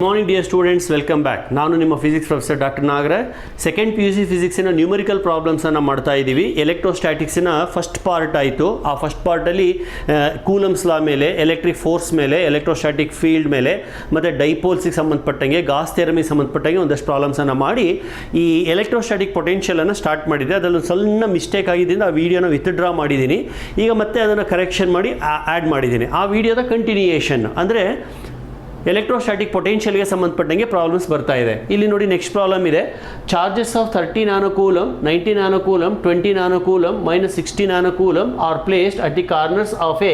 Morning dear students, welcome back. ನಾನು ನಿಮ್ಮ physics professor doctor Nagaraj. Second P U C ಫಿಸಿಕ್ಸಿನ numerical ಪ್ರಾಬ್ಲಮ್ಸನ್ನು ಮಾಡ್ತಾ ಇದ್ದೀವಿ. ಎಲೆಕ್ಟ್ರೋಸ್ಟ್ಯಾಟಿಕ್ಸಿನ ಫಸ್ಟ್ ಪಾರ್ಟ್ ಆಯಿತು. ಆ ಫಸ್ಟ್ ಪಾರ್ಟಲ್ಲಿ ಕೂಲಮ್ಸ್ ಲಾ ಮೇಲೆ, ಎಲೆಕ್ಟ್ರಿಕ್ ಫೋರ್ಸ್ ಮೇಲೆ, ಎಲೆಕ್ಟ್ರೋಸ್ಟ್ಯಾಟಿಕ್ ಫೀಲ್ಡ್ ಮೇಲೆ ಮತ್ತು ಡೈಪೋಲ್ಸಿಗೆ ಸಂಬಂಧಪಟ್ಟಂಗೆ, ಗಾಸ್ ಥಿಯರಮಿಗೆ ಸಂಬಂಧಪಟ್ಟಂಗೆ ಒಂದಷ್ಟು ಪ್ರಾಬ್ಲಮ್ಸನ್ನು ಮಾಡಿ ಈ ಎಲೆಕ್ಟ್ರೋಸ್ಟ್ಯಾಟಿಕ್ ಪೊಟೆನ್ಷಿಯಲನ್ನು ಸ್ಟಾರ್ಟ್ ಮಾಡಿದ್ದೆ. ಅದರಲ್ಲಿ ಸಣ್ಣ ಮಿಸ್ಟೇಕ್ ಆಗಿದ್ದರಿಂದ ಆ ವಿಡಿಯೋನ ವಿತ್ಡ್ರಾ ಮಾಡಿದ್ದೀನಿ. ಈಗ ಮತ್ತೆ ಅದನ್ನು ಕರೆಕ್ಷನ್ ಮಾಡಿ ಆ್ಯಡ್ ಮಾಡಿದ್ದೀನಿ. ಆ ವಿಡಿಯೋದ ಕಂಟಿನ್ಯೂಯೇಷನ್ ಅಂದರೆ ಎಲೆಕ್ಟ್ರೋಸ್ಟ್ಯಾಟಿಕ್ ಪೊಟೆನ್ಷಿಯಲ್ಗೆ ಸಂಬಂಧಪಟ್ಟಂಗೆ ಪ್ರಾಬ್ಲಮ್ಸ್ ಬರ್ತಾ ಇದೆ. ಇಲ್ಲಿ ನೋಡಿ, ನೆಕ್ಸ್ಟ್ ಪ್ರಾಬ್ಲಮ್ ಇದೆ. Charges of 30 nanocoulomb, 90 nanocoulomb, 20 nanocoulomb, -60 nanocoulomb are placed at the corners of a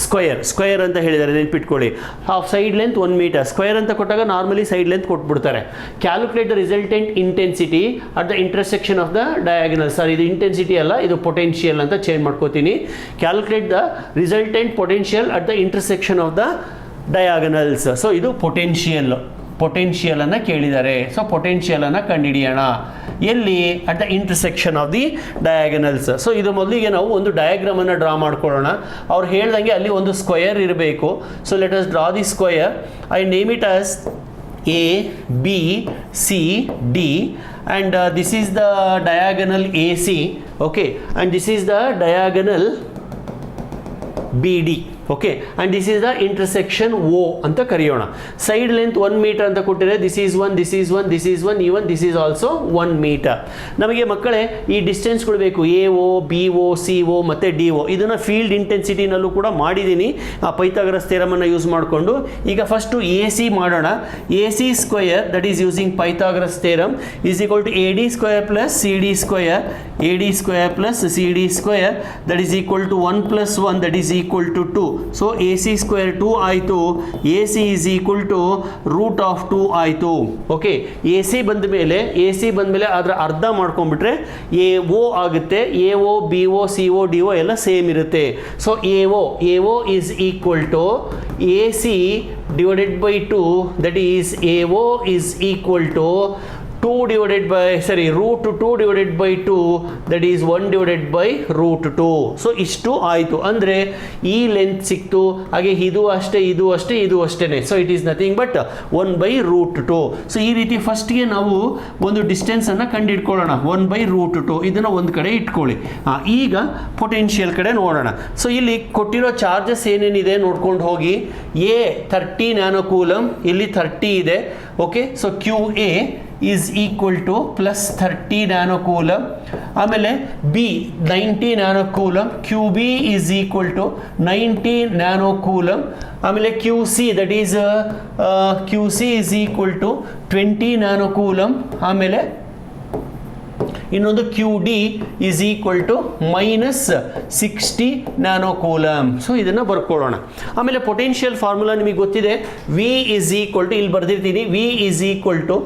square ಅಂತ ಹೇಳಿದ್ದಾರೆ, ನೆನ್ಪಿಟ್ಕೊಳ್ಳಿ. Of side length 1 metre. Square ಅಂತ ಕೊಟ್ಟಾಗ ನಾರ್ಮಲಿ ಸೈಡ್ ಲೆಂತ್ ಕೊಟ್ಬಿಡ್ತಾರೆ. Calculate the resultant intensity at the intersection of the diagonal. Sir, ಇದು intensity ಅಲ್ಲ, ಇದು potential ಅಂತ ಚೇಂಜ್ ಮಾಡ್ಕೋತೀನಿ. Calculate the resultant potential at the intersection of the diagonals. So ಇದು ಪೊಟೆನ್ಷಿಯಲನ್ನು ಕೇಳಿದ್ದಾರೆ. ಸೊ ಪೊಟೆನ್ಷಿಯಲನ್ನು ಕಂಡುಹಿಡಿಯೋಣ. ಎಲ್ಲಿ? At the intersection of the diagonals. So ಇದು ಮೊದಲಿಗೆ ನಾವು ಒಂದು ಡಯಾಗ್ರಾಮನ್ನು ಡ್ರಾ ಮಾಡ್ಕೊಳ್ಳೋಣ. ಅವ್ರು ಹೇಳ್ದಂಗೆ ಅಲ್ಲಿ ಒಂದು ಸ್ಕ್ವಯರ್ ಇರಬೇಕು. So let us draw the square. I name it as A, B, C, D, and this is the diagonal AC, okay, and this is the diagonal BD, okay, and this is the intersection O ಅಂತ ಕರೆಯೋಣ. Side length 1 metre ಅಂತ ಕೊಟ್ಟಿದೆ. This is 1, this is 1, this is 1, even this is also 1 metre. ನಮಗೆ ಮಕ್ಕಳೇ ಈ ಡಿಸ್ಟೆನ್ಸ್ಗಳು ಬೇಕು. A O, B O, C O ಮತ್ತು ಡಿ ಒ. ಇದನ್ನು ಫೀಲ್ಡ್ ಇಂಟೆನ್ಸಿಟಿನಲ್ಲೂ ಕೂಡ ಮಾಡಿದ್ದೀನಿ, ಆ ಪೈಥಾಗರಸ್ ಥಿಯರಮನ್ನು ಯೂಸ್ ಮಾಡಿಕೊಂಡು. ಈಗ ಫಸ್ಟು ಎ ಸಿ ಮಾಡೋಣ. A C square that is using Pythagoras theorem is equal to A D square plus C D square, A D square plus C D square that is equal to 1 + 1 that is equal to 2. So A C square 2 ಆಯಿತು. A C is equal to √2 ಆಯಿತು. Okay, A C ಬಂದ ಮೇಲೆ ಅದರ ಅರ್ಧ ಮಾಡ್ಕೊಂಡ್ಬಿಟ್ರೆ A O ಆಗುತ್ತೆ. A O, B O, C O, D O ಎಲ್ಲ same ಇರುತ್ತೆ. So A O is equal to A C divided by 2 that is A O is equal to √2 divided by 2 that is 1 divided by √2. So ಇಷ್ಟು ಆಯಿತು. ಅಂದರೆ ಈ length ಸಿಕ್ತು. ಹಾಗೆ ಇದು ಅಷ್ಟೇ, ಇದು ಅಷ್ಟೇ, ಇದು ಅಷ್ಟೇ. So it is nothing but 1/√2. So ಈ ರೀತಿ ಫಸ್ಟ್ಗೆ ನಾವು ಒಂದು ಡಿಸ್ಟೆನ್ಸನ್ನು ಕಂಡುಹಿಡ್ಕೊಳ್ಳೋಣ. 1/√2 ಇದನ್ನು ಒಂದು ಕಡೆ ಇಟ್ಕೊಳ್ಳಿ. ಈಗ ಪೊಟೆನ್ಷಿಯಲ್ ಕಡೆ ನೋಡೋಣ. ಸೊ ಇಲ್ಲಿ ಕೊಟ್ಟಿರೋ ಚಾರ್ಜಸ್ ಏನೇನಿದೆ ನೋಡ್ಕೊಂಡು ಹೋಗಿ. ಎ 30 ನ್ಯಾನೋಕೂಲಮ್, ಇಲ್ಲಿ 30 ಇದೆ. Okay, so Q A is equal to plus 30 nanocoulomb. ಆಮೇಲೆ B 90 nanocoulomb, Q B is equal to 90 nanocoulomb. ಆಮೇಲೆ Q C that is Q C is equal to 20 nanocoulomb. ಆಮೇಲೆ ಇನ್ನೊಂದು Q D is equal to -60 nanocoulomb. So ಇದನ್ನು ಬರ್ಕೊಳ್ಳೋಣ. ಆಮೇಲೆ potential formula ನಿಮಗೆ ಗೊತ್ತಿದೆ. V is equal to, ಇಲ್ಲಿ ಬರ್ದಿರ್ತೀನಿ, V is equal to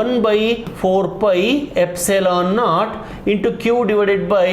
1/4πε0 into Q divided by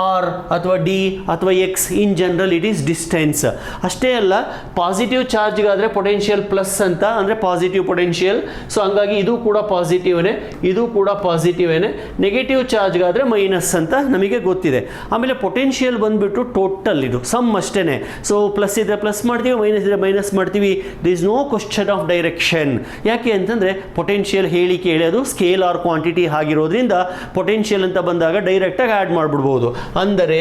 R ಅಥವಾ ಡಿ ಅಥವಾ X. In general it is distance. ಅಷ್ಟೇ ಅಲ್ಲ, ಪಾಸಿಟಿವ್ ಚಾರ್ಜ್ಗಾದರೆ ಪೊಟೆನ್ಷಿಯಲ್ ಪ್ಲಸ್ ಅಂತ, ಅಂದರೆ ಪಾಸಿಟಿವ್ ಪೊಟೆನ್ಷಿಯಲ್. ಸೊ ಹಂಗಾಗಿ ಇದು ಕೂಡ ಪಾಸಿಟಿವ್ನೇ, ಇದು ಕೂಡ ಪಾಸಿಟಿವೇನೆ. ನೆಗೆಟಿವ್ ಚಾರ್ಜ್ಗಾದರೆ ಮೈನಸ್ ಅಂತ ನಮಗೆ ಗೊತ್ತಿದೆ. ಆಮೇಲೆ ಪೊಟೆನ್ಷಿಯಲ್ ಬಂದುಬಿಟ್ಟು ಟೋಟಲ್, ಇದು ಸಮ್ ಅಷ್ಟೇ. ಸೊ ಪ್ಲಸ್ ಇದ್ದರೆ ಪ್ಲಸ್ ಮಾಡ್ತೀವಿ, ಮೈನಸ್ ಇದ್ದರೆ ಮೈನಸ್ ಮಾಡ್ತೀವಿ. This is no question of direction. ಯಾಕೆ ಅಂತಂದರೆ ಪೊಟೆನ್ಷಿಯಲ್ ಹೇಳಿ ಅದು ಸ್ಕೇಲ್ ಆರ್ ಕ್ವಾಂಟಿಟಿ ಆಗಿರೋದ್ರಿಂದ ಪೊಟೆನ್ಷಿಯಲ್ ಅಂತ ಬಂದಾಗ ಡೈರೆಕ್ಟಾಗಿ ಆ್ಯಡ್ ಮಾಡಿಬಿಡ್ಬೋದು. ಅಂದರೆ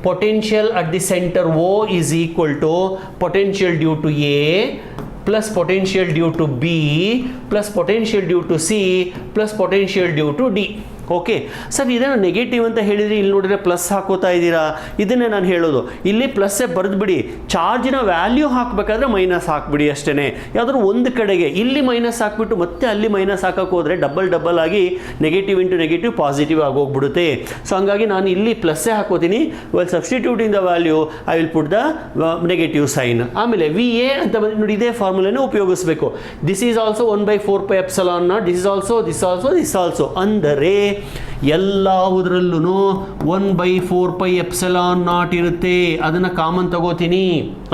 potential at the centre O is equal to potential due to A plus potential due to B plus potential due to C plus potential due to D. Okay sir, ಇದನ್ನು negative ಅಂತ ಹೇಳಿದರೆ ಇಲ್ಲಿ ನೋಡಿದರೆ plus ಹಾಕೋತಾ ಇದ್ದೀರಾ. ಇದನ್ನೇ ನಾನು ಹೇಳೋದು. ಇಲ್ಲಿ ಪ್ಲಸ್ಸೇ ಬರೆದ್ಬಿಡಿ. ಚಾರ್ಜಿನ ವ್ಯಾಲ್ಯೂ ಹಾಕಬೇಕಾದ್ರೆ ಮೈನಸ್ ಹಾಕ್ಬಿಡಿ ಅಷ್ಟೇ, ಯಾವುದಾದ್ರು ಒಂದು ಕಡೆಗೆ. ಇಲ್ಲಿ ಮೈನಸ್ ಹಾಕ್ಬಿಟ್ಟು ಮತ್ತೆ ಅಲ್ಲಿ ಮೈನಸ್ ಹಾಕಕ್ಕೆ ಹೋದರೆ ಡಬಲ್ ಆಗಿ ನೆಗೆಟಿವ್ ಇಂಟು ನೆಗೆಟಿವ್ ಪಾಸಿಟಿವ್ ಆಗೋಗ್ಬಿಡುತ್ತೆ. ಸೊ ಹಂಗಾಗಿ ನಾನು ಇಲ್ಲಿ ಪ್ಲಸ್ಸೇ ಹಾಕೋತೀನಿ. Well substituting the value I will put the negative sign. ಆಮೇಲೆ ವಿ ಎ ಅಂತ ಬಂದು ನೋಡಿ, ಇದೇ ಫಾರ್ಮುಲಾನೇ ಉಪಯೋಗಿಸಬೇಕು. This is also 1/4πε0, this also. ಅಂದರೆ ಎಲ್ಲವುದರಲ್ಲೂ 1/4πε0 ಇರುತ್ತೆ. ಅದನ್ನು ಕಾಮನ್ ತಗೋತೀನಿ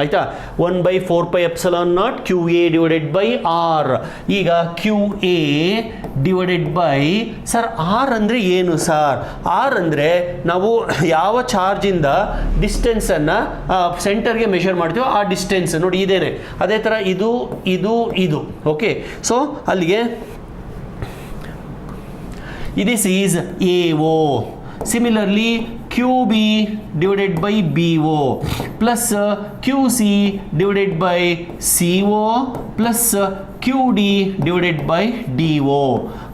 ಆಯಿತಾ. 1/4πε0 QA ಡಿವೈಡೆಡ್ ಬೈ ಆರ್. ಈಗ QA divided by sir R ಅಂದರೆ ಏನು ಸರ್? ಆರ್ ಅಂದರೆ ನಾವು ಯಾವ ಚಾರ್ಜಿಂದ ಡಿಸ್ಟೆನ್ಸನ್ನು ಸೆಂಟರ್ಗೆ ಮೆಷರ್ ಮಾಡ್ತೀವೋ ಆ ಡಿಸ್ಟೆನ್ಸ್ ನೋಡಿ ಇದೇನೆ. ಅದೇ ಥರ ಇದು ಇದು ಇದು ಓಕೆ. ಸೊ ಅಲ್ಲಿಗೆ this is AO. Similarly QB divided by BO plus QC divided by CO plus QD divided by DO.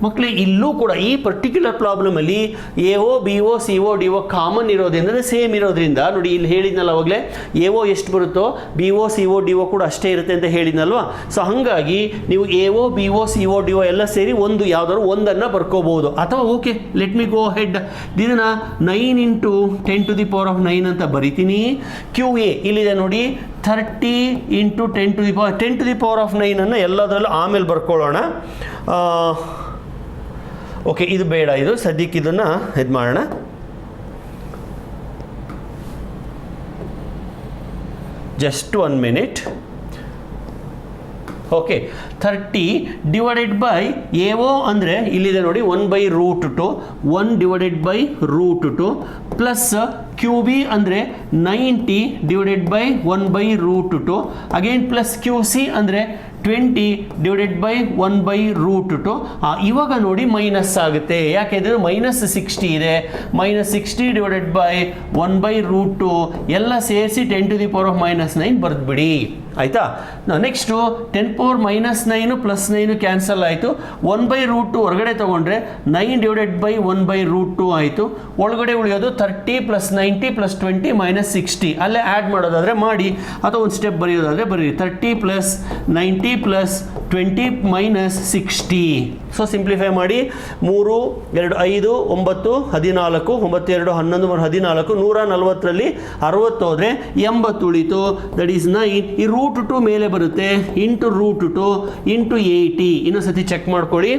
ಮಕ್ಕಳೇ ಇಲ್ಲೂ ಕೂಡ ಈ ಪರ್ಟಿಕ್ಯುಲರ್ ಪ್ರಾಬ್ಲಮಲ್ಲಿ AO BO CO DO common ಇರೋದ್ರಿಂದ ಸೇಮ್ ಇರೋದ್ರಿಂದ ನೋಡಿ ಇಲ್ಲಿ ಹೇಳಿದ್ನಲ್ಲ ಅವಾಗಲೇ AO ಎಷ್ಟು ಬರುತ್ತೋ BO CO DO ಕೂಡ ಅಷ್ಟೇ ಇರುತ್ತೆ ಅಂತ ಹೇಳಿದ್ನಲ್ವಾ. ಸೊ ಹಾಗಾಗಿ ನೀವು AO BO CO DO ಎಲ್ಲ ಸೇರಿ ಒಂದು ಯಾವುದಾದ್ರು ಒಂದನ್ನು ಬರ್ಕೋಬಹುದು. ಅಥವಾ ಓಕೆ ಲೆಟ್ ಮಿ ಗೋ ಹೆಡ್ ಇದನ್ನು 9 × 10⁻⁹ ಅಂತ ಬರಿತೀನಿ. QA ಇಲ್ಲಿದೆ ನೋಡಿ 30 × 10⁻⁹ ಎಲ್ಲದರಲ್ಲೂ ಆಮೇಲೆ ಬರ್ಕೊಳ್ಳೋಣ. ಓಕೆ ಇದು ಬೇಡ, ಇದು ಸದ್ಯಕ್ಕೆ ಇದನ್ನು ಇದು ಮಾಡೋಣ. Just 1 minute. Okay 30 divided by AO ಅಂದರೆ ಇಲ್ಲಿದೆ ನೋಡಿ 1/√2 1 ಡಿವೈಡೆಡ್ ಬೈ √2 ಪ್ಲಸ್ QB ಅಂದರೆ 90 divided by 1/√2 again plus QC ಅಂದರೆ 20 ಡಿವೈಡೆಡ್ ಬೈ 1/√2. ಇವಾಗ ನೋಡಿ ಮೈನಸ್ ಆಗುತ್ತೆ, ಯಾಕೆಂದರೆ -60 ಇದೆ. -60 ಡಿವೈಡೆಡ್ ಬೈ 1/√2 ಎಲ್ಲ ಸೇರಿಸಿ 10⁻⁻9 ಬರೆದ್ಬಿಡಿ ಆಯಿತಾ. ನೆಕ್ಸ್ಟು 10⁻⁻9 ಪ್ಲಸ್ 9 ಕ್ಯಾನ್ಸಲ್ ಆಯಿತು. 1/√2 ಹೊರಗಡೆ ತೊಗೊಂಡ್ರೆ 9 ಡಿವೈಡೆಡ್ ಬೈ 1/√2 ಆಯಿತು. ಒಳಗಡೆ ಉಳಿಯೋದು 30 + 90 + 20 -60. ಅಲ್ಲೇ ಆ್ಯಡ್ ಮಾಡೋದಾದರೆ ಮಾಡಿ, ಅಥವಾ ಒಂದು ಸ್ಟೆಪ್ ಬರೆಯೋದಾದರೆ ಬರೀರಿ 30 + 90 + 20 -60. ಸೊ ಸಿಂಪ್ಲಿಫೈ ಮಾಡಿ 3 2 5 9 14 9 2 11 14 140ರಲ್ಲಿ 60 ಹೋದರೆ 80 ಉಳಿತು. That is 9. ಈ √2 ಮೇಲೆ ಬರುತ್ತೆ ಇಂಟು √2 ಇಂಟು 80. ಇನ್ನೊಂದ್ಸತಿ ಚೆಕ್ ಮಾಡ್ಕೊಳ್ಳಿ.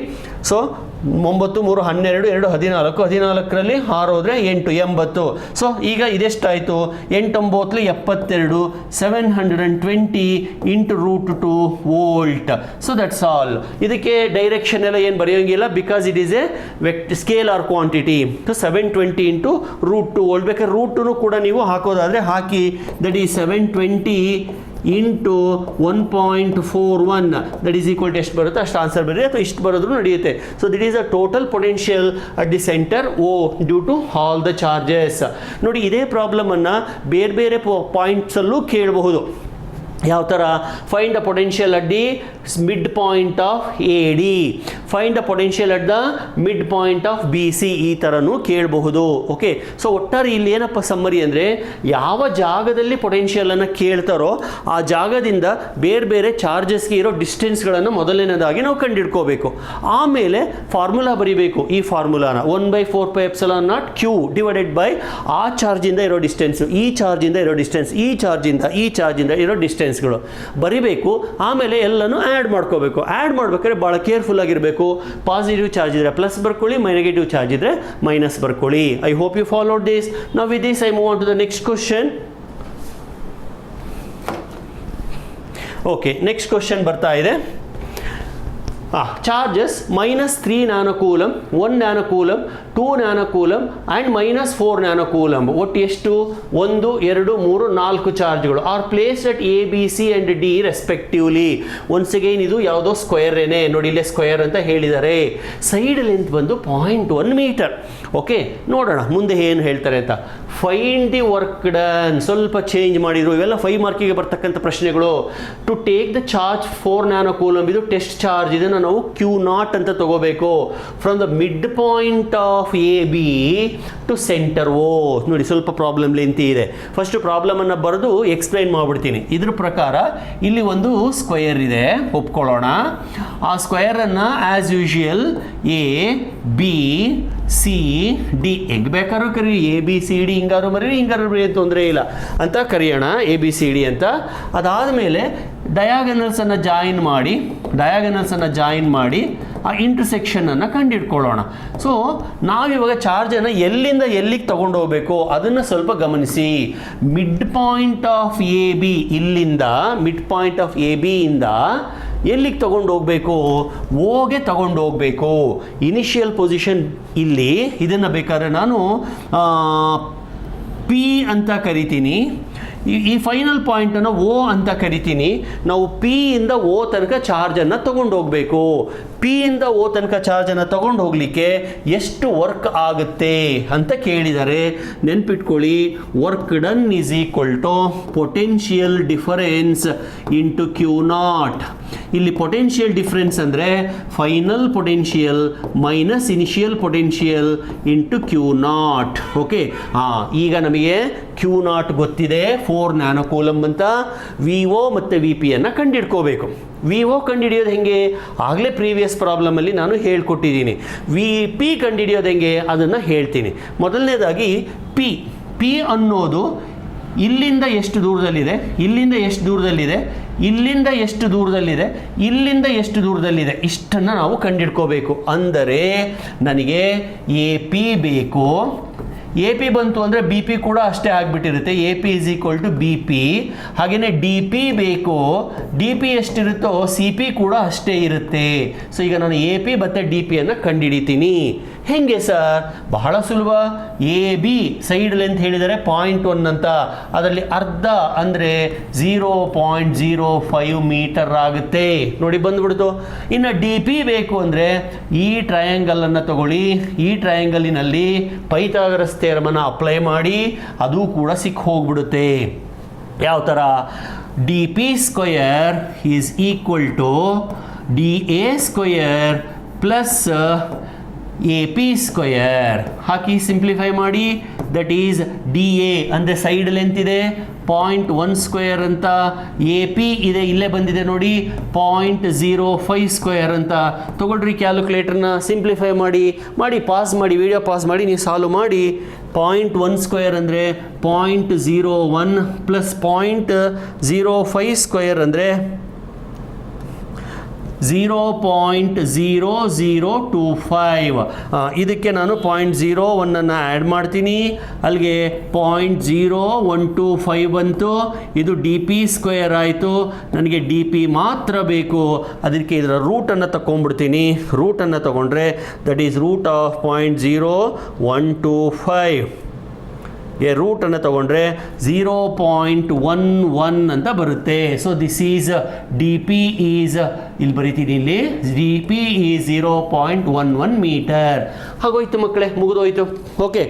ಸೊ 9 3 12 2 14 14ರಲ್ಲಿ 6 ಹೋದರೆ 8 80. ಸೊ ಈಗ ಇದೆಷ್ಟಾಯಿತು 8 9 72 720 into √2 volt. So that's all. ಇದಕ್ಕೆ ಡೈರೆಕ್ಷನ್ ಎಲ್ಲ ಏನು ಬರೆಯೋಂಗಿಲ್ಲ, because it is a scale R quantity. So 720 into √2 volt. ಬೇಕಾದ್ರೆ √2 ಕೂಡ ನೀವು ಹಾಕೋದಾದರೆ ಹಾಕಿ. That is 720 into 1.41 that is equal to ಎಷ್ಟು ಬರುತ್ತೆ ಅಷ್ಟು ಆನ್ಸರ್ ಬರೀ, ಅಥವಾ ಇಷ್ಟು ಬರೋದ್ರೂ ನಡೆಯುತ್ತೆ. So this is a total potential at the centre O due to all the charges. ನೋಡಿ ಇದೇ ಪ್ರಾಬ್ಲಮನ್ನು ಬೇರೆ ಬೇರೆ ಪಾಯಿಂಟ್ಸಲ್ಲೂ ಕೇಳಬಹುದು. ಯಾವ ಥರ? Find the potential at the mid point of AD, find the potential at the mid point of BC, ಈ ಥರನೂ ಕೇಳಬಹುದು. ಓಕೆ. ಸೊ ಒಟ್ಟಾರೆ ಇಲ್ಲಿ ಏನಪ್ಪ ಸಮ್ಮರಿ ಅಂದರೆ, ಯಾವ ಜಾಗದಲ್ಲಿ ಪೊಟೆನ್ಷಿಯಲನ್ನು ಕೇಳ್ತಾರೋ ಆ ಜಾಗದಿಂದ ಬೇರೆ ಬೇರೆ ಚಾರ್ಜಸ್ಗೆ ಇರೋ ಡಿಸ್ಟೆನ್ಸ್ಗಳನ್ನು ಮೊದಲನೇದಾಗಿ ನಾವು ಕಂಡುಹಿಡ್ಕೋಬೇಕು. ಆಮೇಲೆ ಫಾರ್ಮುಲಾ ಬರೀಬೇಕು. ಈ ಫಾರ್ಮುಲಾನ 1/4πε0 Q ಡಿವೈಡೆಡ್ ಬೈ ಆ ಚಾರ್ಜಿಂದ ಇರೋ ಡಿಸ್ಟೆನ್ಸು, ಈ ಚಾರ್ಜಿಂದ ಇರೋ ಡಿಸ್ಟೆನ್ಸ್, ಈ ಚಾರ್ಜಿಂದ ಇರೋ ಡಿಸ್ಟೆನ್ಸ್ಗಳು ಬರಿಬೇಕು. ಆಮೇಲೆ ಎಲ್ಲನೂ ಆ್ಯಡ್ ಮಾಡ್ಕೋಬೇಕು. ಆ್ಯಡ್ ಮಾಡ್ಬೇಕಾದ್ರೆ ಭಾಳ ಕೇರ್ಫುಲ್ ಆಗಿರಬೇಕು. ಪಾಸಿಟಿವ್ ಚಾರ್ಜ್ ಇದ್ರೆ ಪ್ಲಸ್ ಬರ್ಕೊಳ್ಳಿ, ನೆಗೆಟಿವ್ ಚಾರ್ಜ್ ಇದ್ರೆ ಮೈನಸ್ ಬರ್ಕೊಳ್ಳಿ. I hope you followed this. Now with this I move on to the next question. Okay, next question ಬರ್ತಾ ಇದೆ. Charges -3 nanocoulomb, 1 nanocoulomb, 2 nanocoulomb and -4 nanocoulomb. ಒಟ್ಟು ಎಷ್ಟು? 1 2 3 4 ಚಾರ್ಜ್ಗಳು are placed at A B C and D respectively. Once again ಇದು ಯಾವುದೋ ಸ್ಕ್ವೇರೇನೆ ನೋಡಿ, ಇಲ್ಲೇ square ಅಂತ ಹೇಳಿದ್ದಾರೆ. ಸೈಡ್ ಲೆಂತ್ ಬಂದು 0.1 ಮೀಟರ್. ಓಕೆ, ನೋಡೋಣ ಮುಂದೆ ಏನು ಹೇಳ್ತಾರೆ ಅಂತ. Find the work done. ಸ್ವಲ್ಪ ಚೇಂಜ್ ಮಾಡಿದ್ರು. ಇವೆಲ್ಲ 5 ಮಾರ್ಕಿಗೆ ಬರ್ತಕ್ಕಂಥ ಪ್ರಶ್ನೆಗಳು. To take the charge 4 nanocoulomb, ಇದು ಟೆಸ್ಟ್ ಚಾರ್ಜ್. ಇದನ್ನು ನಾವು Q0 ಅಂತ ತಗೋಬೇಕು. From the mid point of AB to centre O. ನೋಡಿ ಸ್ವಲ್ಪ ಪ್ರಾಬ್ಲಮ್ ಲೆಂತಿ ಇದೆ. ಫಸ್ಟ್ ಪ್ರಾಬ್ಲಮನ್ನು ಬರೆದು ಎಕ್ಸ್ಪ್ಲೈನ್ ಮಾಡಿಬಿಡ್ತೀನಿ. ಇದ್ರ ಪ್ರಕಾರ ಇಲ್ಲಿ ಒಂದು ಸ್ಕ್ವೇರ್ ಇದೆ, ಒಪ್ಕೊಳ್ಳೋಣ. ಆ ಸ್ಕ್ವೇರನ್ನು as usual A B C D ಹೆಂಗೆ ಬೇಕಾದ್ರೂ ಕರೀರಿ, A B C D ಹಿಂಗಾರು ಮರೀರಿ, ಹಿಂಗಾರು ಬರೀ ತೊಂದರೆ ಇಲ್ಲ ಅಂತ ಕರೆಯೋಣ, A B C D ಅಂತ. ಅದಾದಮೇಲೆ ಡಯಾಗನಲ್ಸನ್ನು ಜಾಯಿನ್ ಮಾಡಿ ಡಯಾಗನಲ್ಸನ್ನು ಜಾಯಿನ್ ಮಾಡಿ ಆ ಇಂಟರ್ಸೆಕ್ಷನನ್ನು ಕಂಡುಹಿಡ್ಕೊಳ್ಳೋಣ. ಸೊ ನಾವಿವಾಗ ಚಾರ್ಜನ್ನು ಎಲ್ಲಿಂದ ಎಲ್ಲಿಗೆ ತಗೊಂಡು ಹೋಗಬೇಕು ಅದನ್ನು ಸ್ವಲ್ಪ ಗಮನಿಸಿ. Mid point of A B, ಇಲ್ಲಿಂದ mid point of A B ಇಂದ ಎಲ್ಲಿಗೆ ತಗೊಂಡು ಹೋಗಬೇಕು? ಓಗೆ ತಗೊಂಡು ಹೋಗಬೇಕು. ಇನಿಷಿಯಲ್ ಪೊಸಿಷನ್ ಇಲ್ಲಿ, ಇದನ್ನು ಬೇಕಾದ್ರೆ ನಾನು ಪಿ ಅಂತ ಕರಿತೀನಿ. ಈ ಫೈನಲ್ ಪಾಯಿಂಟನ್ನು ಓ ಅಂತ ಕರಿತೀನಿ. ನಾವು ಪಿ ಇಂದ ಓ ತನಕ ಚಾರ್ಜನ್ನು ತಗೊಂಡು ಹೋಗಬೇಕು. ಪಿ ಇಂದ ಓ ತನಕ ಚಾರ್ಜನ್ನು ತಗೊಂಡು ಹೋಗಲಿಕ್ಕೆ ಎಷ್ಟು ವರ್ಕ್ ಆಗುತ್ತೆ ಅಂತ ಕೇಳಿದರೆ ನೆನ್ಪಿಟ್ಕೊಳ್ಳಿ, work done is equal to potential difference into Q naught. ಇಲ್ಲಿ ಪೊಟೆನ್ಷಿಯಲ್ ಡಿಫರೆನ್ಸ್ ಅಂದರೆ final potential minus initial potential into Q naught. Okay, ಈಗ ನಮಗೆ ಕ್ಯೂ ನಾಟ್ ಗೊತ್ತಿದೆ, 4 ನ್ಯಾನೋಕೂಲಮ್ ಅಂತ. ವಿ ಒ ಮತ್ತು ವಿ ಪಿಯನ್ನು ಕಂಡುಹಿಡ್ಕೋಬೇಕು. ವಿ ಒ ಕಂಡುಹಿಡಿಯೋದು ಹೆಂಗೆ? ಆಗಲೇ ಪ್ರೀವಿಯಸ್ ಪ್ರಾಬ್ಲಮಲ್ಲಿ ನಾನು ಹೇಳ್ಕೊಟ್ಟಿದ್ದೀನಿ. ವಿ ಪಿ ಕಂಡುಹಿಡಿಯೋದು ಹೆಂಗೆ ಅದನ್ನು ಹೇಳ್ತೀನಿ. ಮೊದಲನೇದಾಗಿ ಪಿ ಅನ್ನೋದು ಇಲ್ಲಿಂದ ಎಷ್ಟು ದೂರದಲ್ಲಿದೆ, ಇಲ್ಲಿಂದ ಎಷ್ಟು ದೂರದಲ್ಲಿದೆ, ಇಲ್ಲಿಂದ ಎಷ್ಟು ದೂರದಲ್ಲಿದೆ, ಇಲ್ಲಿಂದ ಎಷ್ಟು ದೂರದಲ್ಲಿದೆ, ಇಷ್ಟನ್ನು ನಾವು ಕಂಡುಹಿಡ್ಕೋಬೇಕು. ಅಂದರೆ ನನಗೆ ಎ ಪಿ ಬೇಕು. ಎ ಪಿ ಬಂತು ಅಂದರೆ ಬಿ ಪಿ ಕೂಡ ಅಷ್ಟೇ ಆಗಿಬಿಟ್ಟಿರುತ್ತೆ. A P is equal to B P. ಹಾಗೆಯೇ ಡಿ ಪಿ ಬೇಕು. ಡಿ ಪಿ ಎಷ್ಟಿರುತ್ತೋ ಸಿ ಪಿ ಕೂಡ ಅಷ್ಟೇ ಇರುತ್ತೆ. ಸೊ ಈಗ ನಾನು ಎ ಪಿ ಮತ್ತು ಡಿ ಪಿಯನ್ನು ಕಂಡುಹಿಡಿತೀನಿ. ಹೆಂಗೆ ಸರ್? ಬಹಳ ಸುಲಭ. ಎ ಬಿ ಸೈಡ್ ಲೆಂತ್ ಹೇಳಿದರೆ 0.1 ಅಂತ, ಅದರಲ್ಲಿ ಅರ್ಧ ಅಂದರೆ 0.05 ಮೀಟರ್ ಆಗುತ್ತೆ. ನೋಡಿ ಬಂದ್ಬಿಡ್ತು. ಇನ್ನು ಡಿ ಪಿ ಬೇಕು ಅಂದರೆ ಈ ಟ್ರಯಾಂಗಲನ್ನು ತಗೊಳ್ಳಿ. ಈ ಟ್ರಯಾಂಗಲಿನಲ್ಲಿ ಪೈಥಾಗರಸ್ ಥಿಯರಮನ್ನು ಅಪ್ಲೈ ಮಾಡಿ, ಅದು ಕೂಡ ಸಿಕ್ಕ ಹೋಗ್ಬಿಡುತ್ತೆ. ಯಾವ ಥರ? D P square is equal to D A square plus A P square ಹಾಕಿ ಸಿಂಪ್ಲಿಫೈ ಮಾಡಿ. ದಟ್ ಈಸ್ ಡಿ ಎ ಅಂದರೆ ಸೈಡ್ ಲೆಂತ್ ಇದೆ 0.1 ಸ್ಕ್ವೇರ್ ಅಂತ, ಎ ಪಿ ಇದೆ ಇಲ್ಲೇ ಬಂದಿದೆ ನೋಡಿ 0.05 ಸ್ಕ್ವೇರ್ ಅಂತ. ತೊಗೊಳ್ರಿ ಕ್ಯಾಲ್ಕುಲೇಟರ್ನ, ಸಿಂಪ್ಲಿಫೈ ಮಾಡಿ ಪಾಸ್ ಮಾಡಿ, ವಿಡಿಯೋ ಪಾಸ್ ಮಾಡಿ ನೀವು ಸಾಲ್ವ್ ಮಾಡಿ. 0.1 ಸ್ಕ್ವೇರ್ ಅಂದರೆ 0.01 ಪ್ಲಸ್ 0.05 ಸ್ಕ್ವೇರ್ ಅಂದರೆ 0.0025. ಇದಕ್ಕೆ ನಾನು 0.01 ಆ್ಯಡ್ ಮಾಡ್ತೀನಿ. ಅಲ್ಲಿಗೆ 0.0125 ಬಂತು. ಇದು ಡಿ ಪಿ ಸ್ಕ್ವೇರ್ ಆಯಿತು. ನನಗೆ ಡಿ ಪಿ ಮಾತ್ರ ಬೇಕು. ಅದಕ್ಕೆ ಇದರ ರೂಟನ್ನು ತಗೊಂಡ್ಬಿಡ್ತೀನಿ. ರೂಟನ್ನು ತಗೊಂಡ್ರೆ ದಟ್ ಈಸ್ ರೂಟ್ ಆಫ್ 0.0125. ರೂಟನ್ನು ತಗೊಂಡ್ರೆ 0.11 ಅಂತ ಬರುತ್ತೆ. So this is D P is, ಇಲ್ಲಿ ಬರೀತೀನಿ, ಇಲ್ಲಿ ಡಿ ಪಿ ಈಸ್ 0.11 ಮೀಟರ್. ಹಾಗೋಯ್ತು ಮಕ್ಕಳೇ, ಮುಗಿದೋಯ್ತು. ಓಕೆ,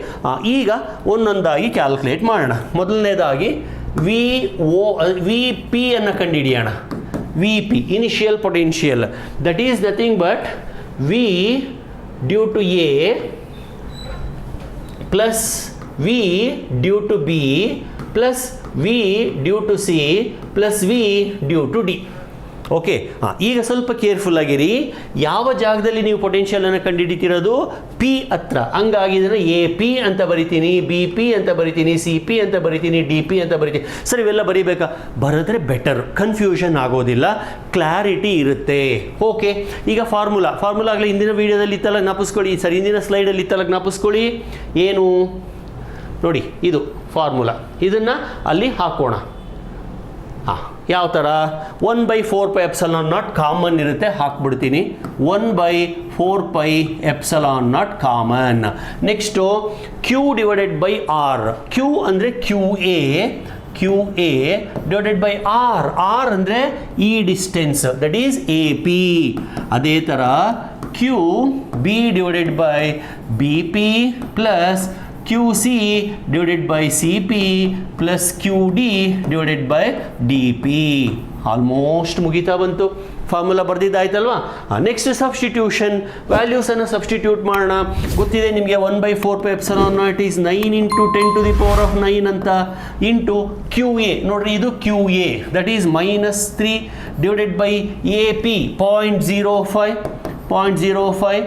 ಈಗ ಒಂದೊಂದಾಗಿ ಕ್ಯಾಲ್ಕುಲೇಟ್ ಮಾಡೋಣ. ಮೊದಲನೇದಾಗಿ ವಿ ಪಿ ಅನ್ನು ಕಂಡುಹಿಡಿಯೋಣ. V P initial potential, that is nothing but V due to A plus V due to B plus V due to C plus V due to D. Okay, ಈಗ ಸ್ವಲ್ಪ careful ಆಗಿರಿ. ಯಾವ ಜಾಗದಲ್ಲಿ ನೀವು ಪೊಟೆನ್ಷಿಯಲನ್ನು ಕಂಡುಹಿಡಿತಿರೋದು? P ಹತ್ರ. ಹಂಗಾಗಿ ಇದನ್ನು ಎ ಪಿ ಅಂತ ಬರಿತೀನಿ, ಬಿ ಪಿ ಅಂತ ಬರಿತೀನಿ, ಸಿ ಪಿ ಅಂತ ಬರಿತೀನಿ, ಡಿ ಪಿ ಅಂತ ಬರಿತೀನಿ. ಸರ್ ಇವೆಲ್ಲ ಬರೀಬೇಕಾ? ಬರೆದ್ರೆ ಬೆಟರ್, ಕನ್ಫ್ಯೂಷನ್ ಆಗೋದಿಲ್ಲ, ಕ್ಲಾರಿಟಿ ಇರುತ್ತೆ. ಓಕೆ, ಈಗ ಫಾರ್ಮುಲಾ ಆಗಲಿ ಹಿಂದಿನ ವೀಡಿಯೋದಲ್ಲಿ ಇತ್ತಲ್ಲ, ಜ್ಞಾಪಿಸ್ಕೊಳ್ಳಿ. ಸರ್ ಹಿಂದಿನ ಸ್ಲೈಡಲ್ಲಿ ಇತ್ತಲ್ಲ, ಜ್ಞಾಪಿಸ್ಕೊಳ್ಳಿ. ಏನು ನೋಡಿ, ಇದು ಫಾರ್ಮುಲಾ. ಇದನ್ನು ಅಲ್ಲಿ ಹಾಕೋಣ. ಯಾವ ಥರ? 1/4πε0 ಕಾಮನ್ ಇರುತ್ತೆ, ಹಾಕ್ಬಿಡ್ತೀನಿ. 1/4πε0 common. Next Q divided by R. Q ಅಂದರೆ Q A divided by R. R ಅಂದರೆ ಈ distance, that is A P. ಅದೇ ಥರ Q B divided by B P plus QC divided by CP plus QD divided by DP. Almost ಮುಗಿತಾ ಬಂತು. Formula ಬರ್ದಿದ್ದಾಯ್ತಲ್ವಾ? Next substitution, ವ್ಯಾಲ್ಯೂಸನ್ನು substitute ಮಾಡೋಣ. ಗೊತ್ತಿದೆ ನಿಮಗೆ 1/4πε0 ಈಸ್ 9 × 10⁻9 ಅಂತ ಇಂಟು ಕ್ಯೂ ಎ. ನೋಡ್ರಿ, ಇದು Q A, that is -3 divided by A P 0.05.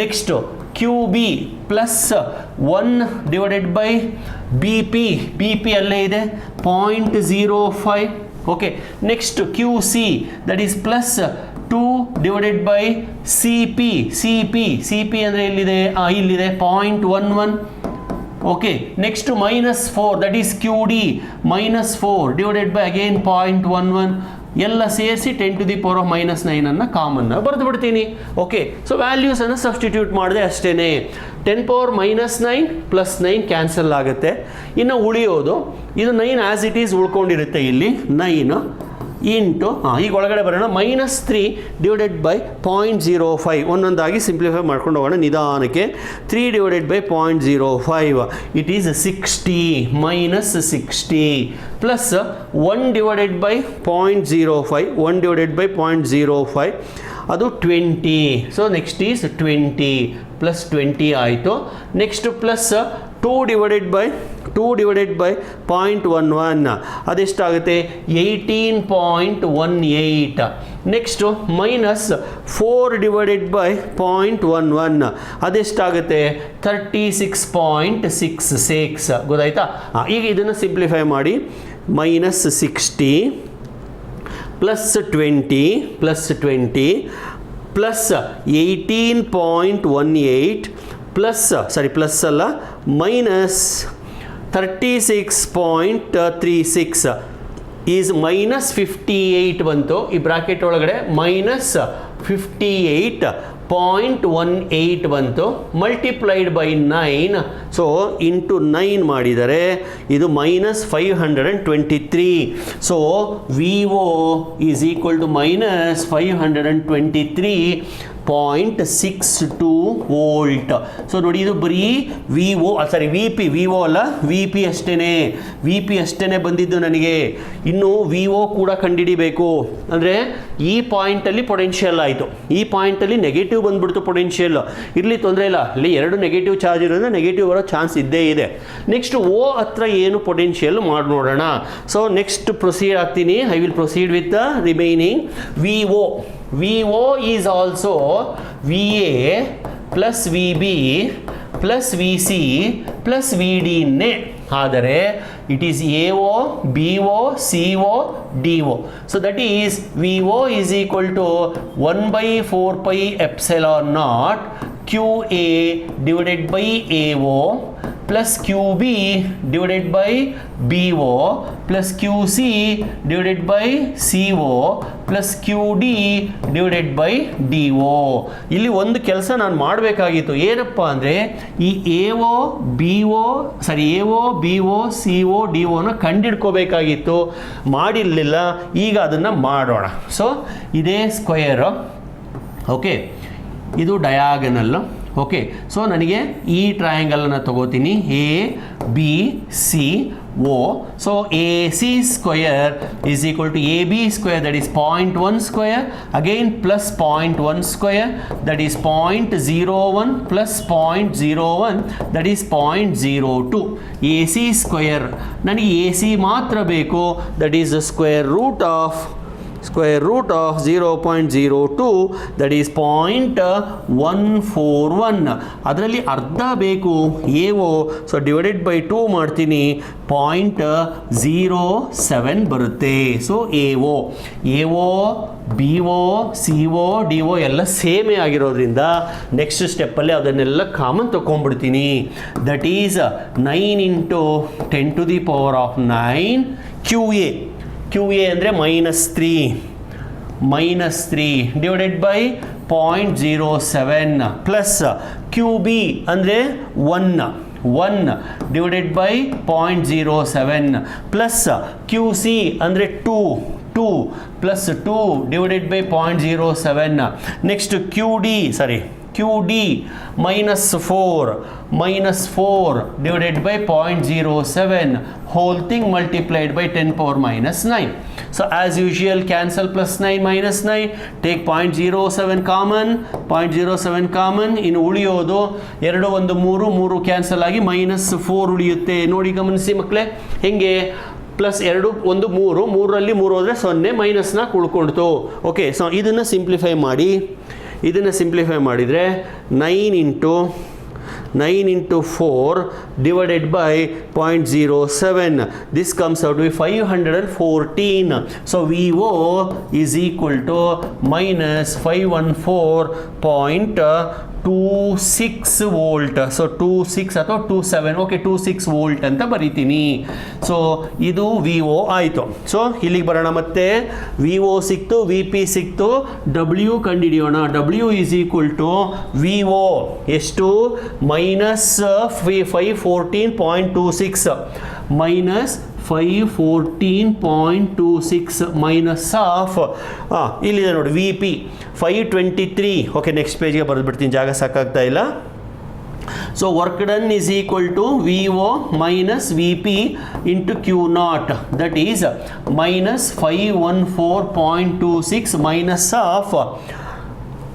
Next Q B plus 1 divided by B P ಅಲ್ಲೇ ಇದೆ 0.05. Okay, next Q C that is plus 2 divided by C P ಅಂದರೆ ಇಲ್ಲಿದೆ ಇಲ್ಲಿದೆ 0.11. Okay, next -4 that is QD -4 divided by again 0.11 ಎಲ್ಲ ಸೇರಿಸಿ 10⁻⁻9 ಅನ್ನು common ಬರೆದು ಬಿಡ್ತೀನಿ. ಓಕೆ, ಸೊ ವ್ಯಾಲ್ಯೂಸನ್ನು ಸಬ್ಸ್ಟಿಟ್ಯೂಟ್ ಮಾಡಿದೆ ಅಷ್ಟೇ. 10⁻⁻9 ಪ್ಲಸ್ 9 ಕ್ಯಾನ್ಸಲ್ ಆಗುತ್ತೆ. ಇನ್ನು ಉಳಿಯೋದು ಇದು 9 ಆ್ಯಸ್ ಇಟ್ ಈಸ್ ಉಳ್ಕೊಂಡಿರುತ್ತೆ ಇಲ್ಲಿ. 9 ಇಂಟು ಈಗ ಒಳಗಡೆ ಬರೋಣ -3 ಡಿವೈಡೆಡ್ ಬೈ 0.05 ಒಂದೊಂದಾಗಿ ಸಿಂಪ್ಲಿಫೈ ಮಾಡ್ಕೊಂಡು ಹೋಗೋಣ ನಿಧಾನಕ್ಕೆ. 3 divided by 0.05 it is 60 -60 plus 1 divided by 0.05 1 divided by 0.05 ಅದು 20. ಸೊ ನೆಕ್ಸ್ಟ್ ಈಸ್ 20 ಪ್ಲಸ್ 20 ಆಯಿತು. Next plus 2 divided by 0.11 ಅದೆಷ್ಟಾಗುತ್ತೆ 18.18. Next minus 4 divided by 0.11 ಅದೆಷ್ಟಾಗುತ್ತೆ 36.66. ಗೊತ್ತಾಯ್ತಾ? ಈಗ ಇದನ್ನು ಸಿಂಪ್ಲಿಫೈ ಮಾಡಿ. -60 ಪ್ಲಸ್ 20 ಪ್ಲಸ್ 18.18 ಪ್ಲಸ್ ಪ್ಲಸ್ ಅಲ್ಲ -36.36 ಈಸ್ -58 ಬಂತು. ಈ ಬ್ರಾಕೆಟ್ ಒಳಗಡೆ -58.18 ಬಂತು. Multiplied by 9. ಸೊ ಇಂಟು 9 ಮಾಡಿದರೆ ಇದು -523. So VO is equal to -523.62 volt. So ನೋಡಿ ಇದು ಬರೀ VO ಅಲ್ಲ VP ಅಷ್ಟೇ ಬಂದಿದ್ದು ನನಗೆ. ಇನ್ನು VO ಕೂಡ ಕಂಡುಹಿಡಿಬೇಕು. ಅಂದರೆ ಈ ಪಾಯಿಂಟಲ್ಲಿ ಪೊಟೆನ್ಷಿಯಲ್ ಆಯಿತು, ಈ ಪಾಯಿಂಟಲ್ಲಿ ನೆಗೆಟಿವ್ ಬಂದ್ಬಿಡ್ತು ಪೊಟೆನ್ಷಿಯಲ್. ಇರಲಿ, ತೊಂದರೆ ಇಲ್ಲ, ಇಲ್ಲಿ 2 ನೆಗೆಟಿವ್ ಚಾರ್ಜ್ ಇರೋದ್ರೆ ನೆಗೆಟಿವ್ ಬರೋ ಚಾನ್ಸ್ ಇದ್ದೇ ಇದೆ. ನೆಕ್ಸ್ಟ್ O ಹತ್ರ ಏನು ಪೊಟೆನ್ಷಿಯಲ್ ಮಾಡಿ ನೋಡೋಣ. ಸೊ ನೆಕ್ಸ್ಟ್ ಪ್ರೊಸೀಡ್ ಆಗ್ತೀನಿ. I will proceed with the remaining. VO is also VA plus VB plus VC plus VD ಆದರೆ it is AO, BO, CO, DO. So that is VO is equal to 1/4πε0 QA divided by AO plus QB divided by BO plus QC divided by CO plus QD divided by DO. ಇಲ್ಲಿ ಒಂದು ಕೆಲಸ ನಾನು ಮಾಡಬೇಕಾಗಿತ್ತು. ಏನಪ್ಪ ಅಂದರೆ ಈ AO, BO, CO, DOನ ಕಂಡಿಡ್ಕೋಬೇಕಾಗಿತ್ತು. ಮಾಡಿರಲಿಲ್ಲ. ಈಗ ಅದನ್ನು ಮಾಡೋಣ. ಸೊ ಇದೇ ಸ್ಕ್ವೇರು. ಓಕೆ, ಇದು ಡಯಾಗನಲ್ಲು. ಓಕೆ, ಸೊ ನನಗೆ ಈ ಟ್ರಯಾಂಗಲನ್ನು ತಗೋತೀನಿ. ABC O. So AC square is equal to AB square, that is 0.1 square, again plus 0.1 square, that is 0.01 plus 0.01, that is 0.02. AC square ನನಗೆ AC ಮಾತ್ರ ಬೇಕು, that is the square root of 0.02, that is 0.141. ಅದರಲ್ಲಿ ಅರ್ಧ ಬೇಕು AO. So divided by 2 ಮಾಡ್ತೀನಿ, 0.07 ಬರುತ್ತೆ. So AO, BO, CO, DO ಎಲ್ಲ ಸೇಮೇ ಆಗಿರೋದ್ರಿಂದ ನೆಕ್ಸ್ಟ್ ಸ್ಟೆಪ್ಪಲ್ಲಿ ಅದನ್ನೆಲ್ಲ ಕಾಮನ್ ತೊಗೊಂಡ್ಬಿಡ್ತೀನಿ. ದಟ್ ಈಸ್ 9 × 10⁻⁹ QA ಅಂದರೆ -3 ಡಿವೈಡೆಡ್ ಬೈ 0.07 ಪ್ಲಸ್ QB ಅಂದರೆ 1 ಡಿವೈಡೆಡ್ ಬೈ 0.07 ಪ್ಲಸ್ QC ಅಂದರೆ 2 plus 2 divided by 0.07. Next QD -4 divided by 0.07 whole thing multiplied by 10⁻⁹. So as usual cancel plus 9 minus 9, take 0.07 common. ಇನ್ನು ಉಳಿಯೋದು 2 1 3 cancel ಆಗಿ -4 ಉಳಿಯುತ್ತೆ. ನೋಡಿ ಗಮನಿಸಿ ಮಕ್ಕಳೇ, ಹೆಂಗೆ ಪ್ಲಸ್ 2 1 3 3ರಲ್ಲಿ 3 ಹೋದರೆ 0 -4 ಉಳ್ಕೊಳ್ತು. ಓಕೆ, ಸೊ ಇದನ್ನು ಸಿಂಪ್ಲಿಫೈ ಮಾಡಿದರೆ 9 × 9 into 4 divided by 0.07. This comes out to be 514. So VO is equal to minus 514.26 volt. So 26 ಅಥವಾ 27, ಓಕೆ 26 ವೋಲ್ಟ್ ಅಂತ ಬರಿತೀನಿ. ಸೊ ಇದು ವಿ ಒ ಆಯಿತು. ಸೊ ಇಲ್ಲಿಗೆ ಬರೋಣ, ಮತ್ತೆ ವಿ ಒ ಸಿಕ್ತು, ವಿ ಪಿ ಸಿಕ್ತು, ಡಬ್ಲ್ಯೂ ಕಂಡುಹಿಡಿಯೋಣ. W is equal to V O ಎಷ್ಟು, ಮೈನಸ್ 514.26 ಮೈನಸ್ 514.26 ಮೈನಸ್ ಆಫ್ ಇಲ್ಲಿದೆ ನೋಡಿ ವಿ ಪಿ 523. ಓಕೆ, ನೆಕ್ಸ್ಟ್ ಪೇಜ್ಗೆ ಬರೆದ್ಬಿಡ್ತೀನಿ, ಜಾಗ ಸಾಕಾಗ್ತಾ ಇಲ್ಲ. So work done is equal to V O minus V P into Q naught, that is minus 514.26 minus of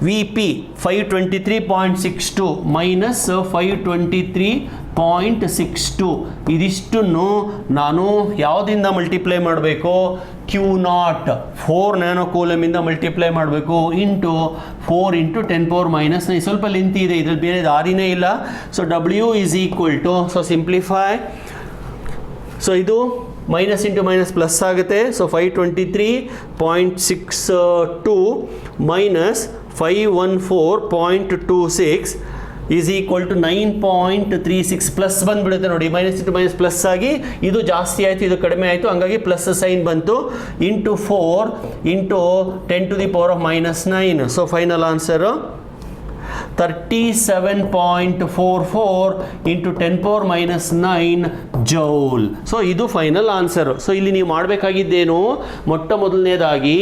V P 523.62 minus 523.62. ಇದಿಷ್ಟನ್ನು ನಾನು ಯಾವುದಿಂದ ಮಲ್ಟಿಪ್ಲೈ ಮಾಡಬೇಕು, ಕ್ಯೂ ನಾಟ್ 4 ನ್ಯಾನೋ ಕೂಲಮಿಂದ ಮಲ್ಟಿಪ್ಲೈ ಮಾಡಬೇಕು ಇಂಟು 4 ಇಂಟು 10⁻⁹. ಸ್ವಲ್ಪ ಲೆಂತ್ ಇದೆ, ಇದ್ರಲ್ಲಿ ಬೇರೆ ದಾರಿನೇ ಇಲ್ಲ. So W is equal to, so simplify, so ಇದು ಮೈನಸ್ ಇಂಟು ಮೈನಸ್ ಪ್ಲಸ್ ಆಗುತ್ತೆ. So 523.62 minus 514.26 is equal to 9.36 plus ಬಂದುಬಿಡುತ್ತೆ ನೋಡಿ. ಮೈನಸ್ ಇಂಟು ಮೈನಸ್ ಪ್ಲಸ್ ಆಗಿ ಇದು ಜಾಸ್ತಿ ಆಯಿತು, ಇದು ಕಡಿಮೆ ಆಯಿತು, ಹಂಗಾಗಿ ಪ್ಲಸ್ ಸೈನ್ ಬಂತು. Into 4 into 10⁻⁹. So final answer 37.44 into 10⁻⁹ joule. So ಇದು ಫೈನಲ್ ಆನ್ಸರು. ಸೊ ಇಲ್ಲಿ ನೀವು ಮಾಡಬೇಕಾಗಿದ್ದೇನು, ಮೊಟ್ಟ ಮೊದಲನೇದಾಗಿ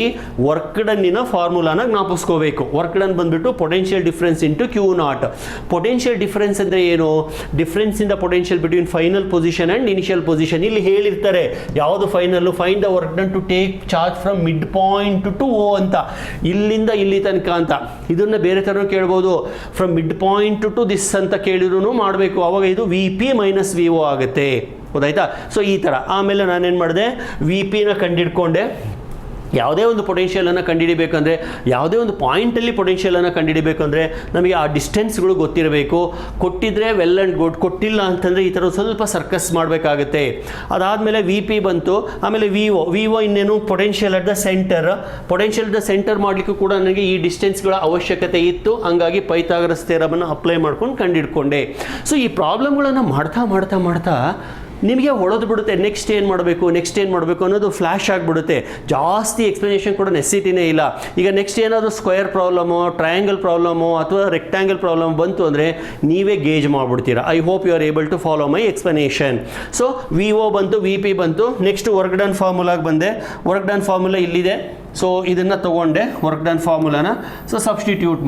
ವರ್ಕ್ ಡನ್ನಿನ ಫಾರ್ಮುಲಾನ ಜ್ಞಾಪಿಸ್ಕೋಬೇಕು. ವರ್ಕ್ ಡನ್ ಬಂದ್ಬಿಟ್ಟು potential difference into Q naught. Potential difference ಅಂದರೆ ಏನು, difference in the potential between final position and initial position. ಇಲ್ಲಿ ಹೇಳಿರ್ತಾರೆ ಯಾವುದು final, find the work done to take charge from mid point to ಓ ಅಂತ, ಇಲ್ಲಿಂದ ಇಲ್ಲಿ ತನಕ ಅಂತ. ಇದನ್ನು ಬೇರೆ ಥರ ಕೇಳ್ಬೋದು, from mid point to this ಅಂತ ಕೇಳಿದ್ರು ಮಾಡಬೇಕು. ಅವಾಗ ಇದು V P minus V O ಆಗುತ್ತೆ, ಗೊತ್ತಾಯ್ತಾ. ಸೊ ಈ ಥರ. ಆಮೇಲೆ ನಾನೇನು ಮಾಡಿದೆ, ವಿ ಪಿನ ಕಂಡಿಡ್ಕೊಂಡೆ. ಯಾವುದೇ ಒಂದು ಪೊಟೆನ್ಷಿಯಲನ್ನು ಕಂಡುಹಿಡಿಬೇಕಂದ್ರೆ, ಯಾವುದೇ ಒಂದು ಪಾಯಿಂಟಲ್ಲಿ ಪೊಟೆನ್ಷಿಯಲನ್ನು ಕಂಡುಹಿಡಿಬೇಕಂದ್ರೆ ನಮಗೆ ಆ ಡಿಸ್ಟೆನ್ಸ್ಗಳು ಗೊತ್ತಿರಬೇಕು. ಕೊಟ್ಟಿದ್ರೆ ವೆಲ್ ಆ್ಯಂಡ್ ಗುಡ್, ಕೊಟ್ಟಿಲ್ಲ ಅಂತಂದರೆ ಈ ಥರ ಸ್ವಲ್ಪ ಸರ್ಕಸ್ ಮಾಡಬೇಕಾಗುತ್ತೆ. ಅದಾದಮೇಲೆ ವಿ ಪಿ ಬಂತು. ಆಮೇಲೆ ವಿ ಒ ಇನ್ನೇನು potential at the centre. Potential at the centre ಮಾಡಲಿಕ್ಕೂ ಕೂಡ ನನಗೆ ಈ ಡಿಸ್ಟೆನ್ಸ್ಗಳ ಅವಶ್ಯಕತೆ ಇತ್ತು, ಹಂಗಾಗಿ ಪೈಥಾಗರಸ್ ಥಿಯರಮನ್ನು ಅಪ್ಲೈ ಮಾಡ್ಕೊಂಡು ಕಂಡುಹಿಡ್ಕೊಂಡೆ. ಸೊ ಈ ಪ್ರಾಬ್ಲಮ್ಗಳನ್ನು ಮಾಡ್ತಾ ಮಾಡ್ತಾ ಮಾಡ್ತಾ ನಿಮಗೆ ಹೊಡೆದು ಬಿಡುತ್ತೆ. ನೆಕ್ಸ್ಟ್ ಏನು ಮಾಡಬೇಕು ಅನ್ನೋದು ಫ್ಲ್ಯಾಶ್ ಆಗಿಬಿಡುತ್ತೆ. ಜಾಸ್ತಿ ಎಕ್ಸ್ಪ್ಲನೇಷನ್ ಕೂಡ ನೆಸಿಟಿನೇ ಇಲ್ಲ. ಈಗ ನೆಕ್ಸ್ಟ್ ಏನಾದರೂ ಸ್ಕ್ವೇರ್ ಪ್ರಾಬ್ಲಮು, ಟ್ರಯಾಂಗಲ್ ಪ್ರಾಬ್ಲಮು ಅಥವಾ ರೆಕ್ಟ್ಯಾಂಗಲ್ ಪ್ರಾಬ್ಲಮ್ ಬಂತು ಅಂದರೆ ನೀವೇ ಗೇಜ್ ಮಾಡಿಬಿಡ್ತೀರಾ. I hope you are able to follow my explanation. So V O ಬಂತು, ವಿ ಪಿ ಬಂತು. ನೆಕ್ಸ್ಟ್ ವರ್ಕ್ ಡನ್ ಫಾರ್ಮುಲಾಗೆ ಬಂದೆ. ವರ್ಕ್ ಡನ್ ಫಾರ್ಮುಲಾ ಇಲ್ಲಿದೆ. ಸೊ ಇದನ್ನು ತೊಗೊಂಡೆ ವರ್ಕ್ ಡನ್ ಫಾರ್ಮುಲಾನ. ಸೊ ಸಬ್ಸ್ಟಿಟ್ಯೂಟ್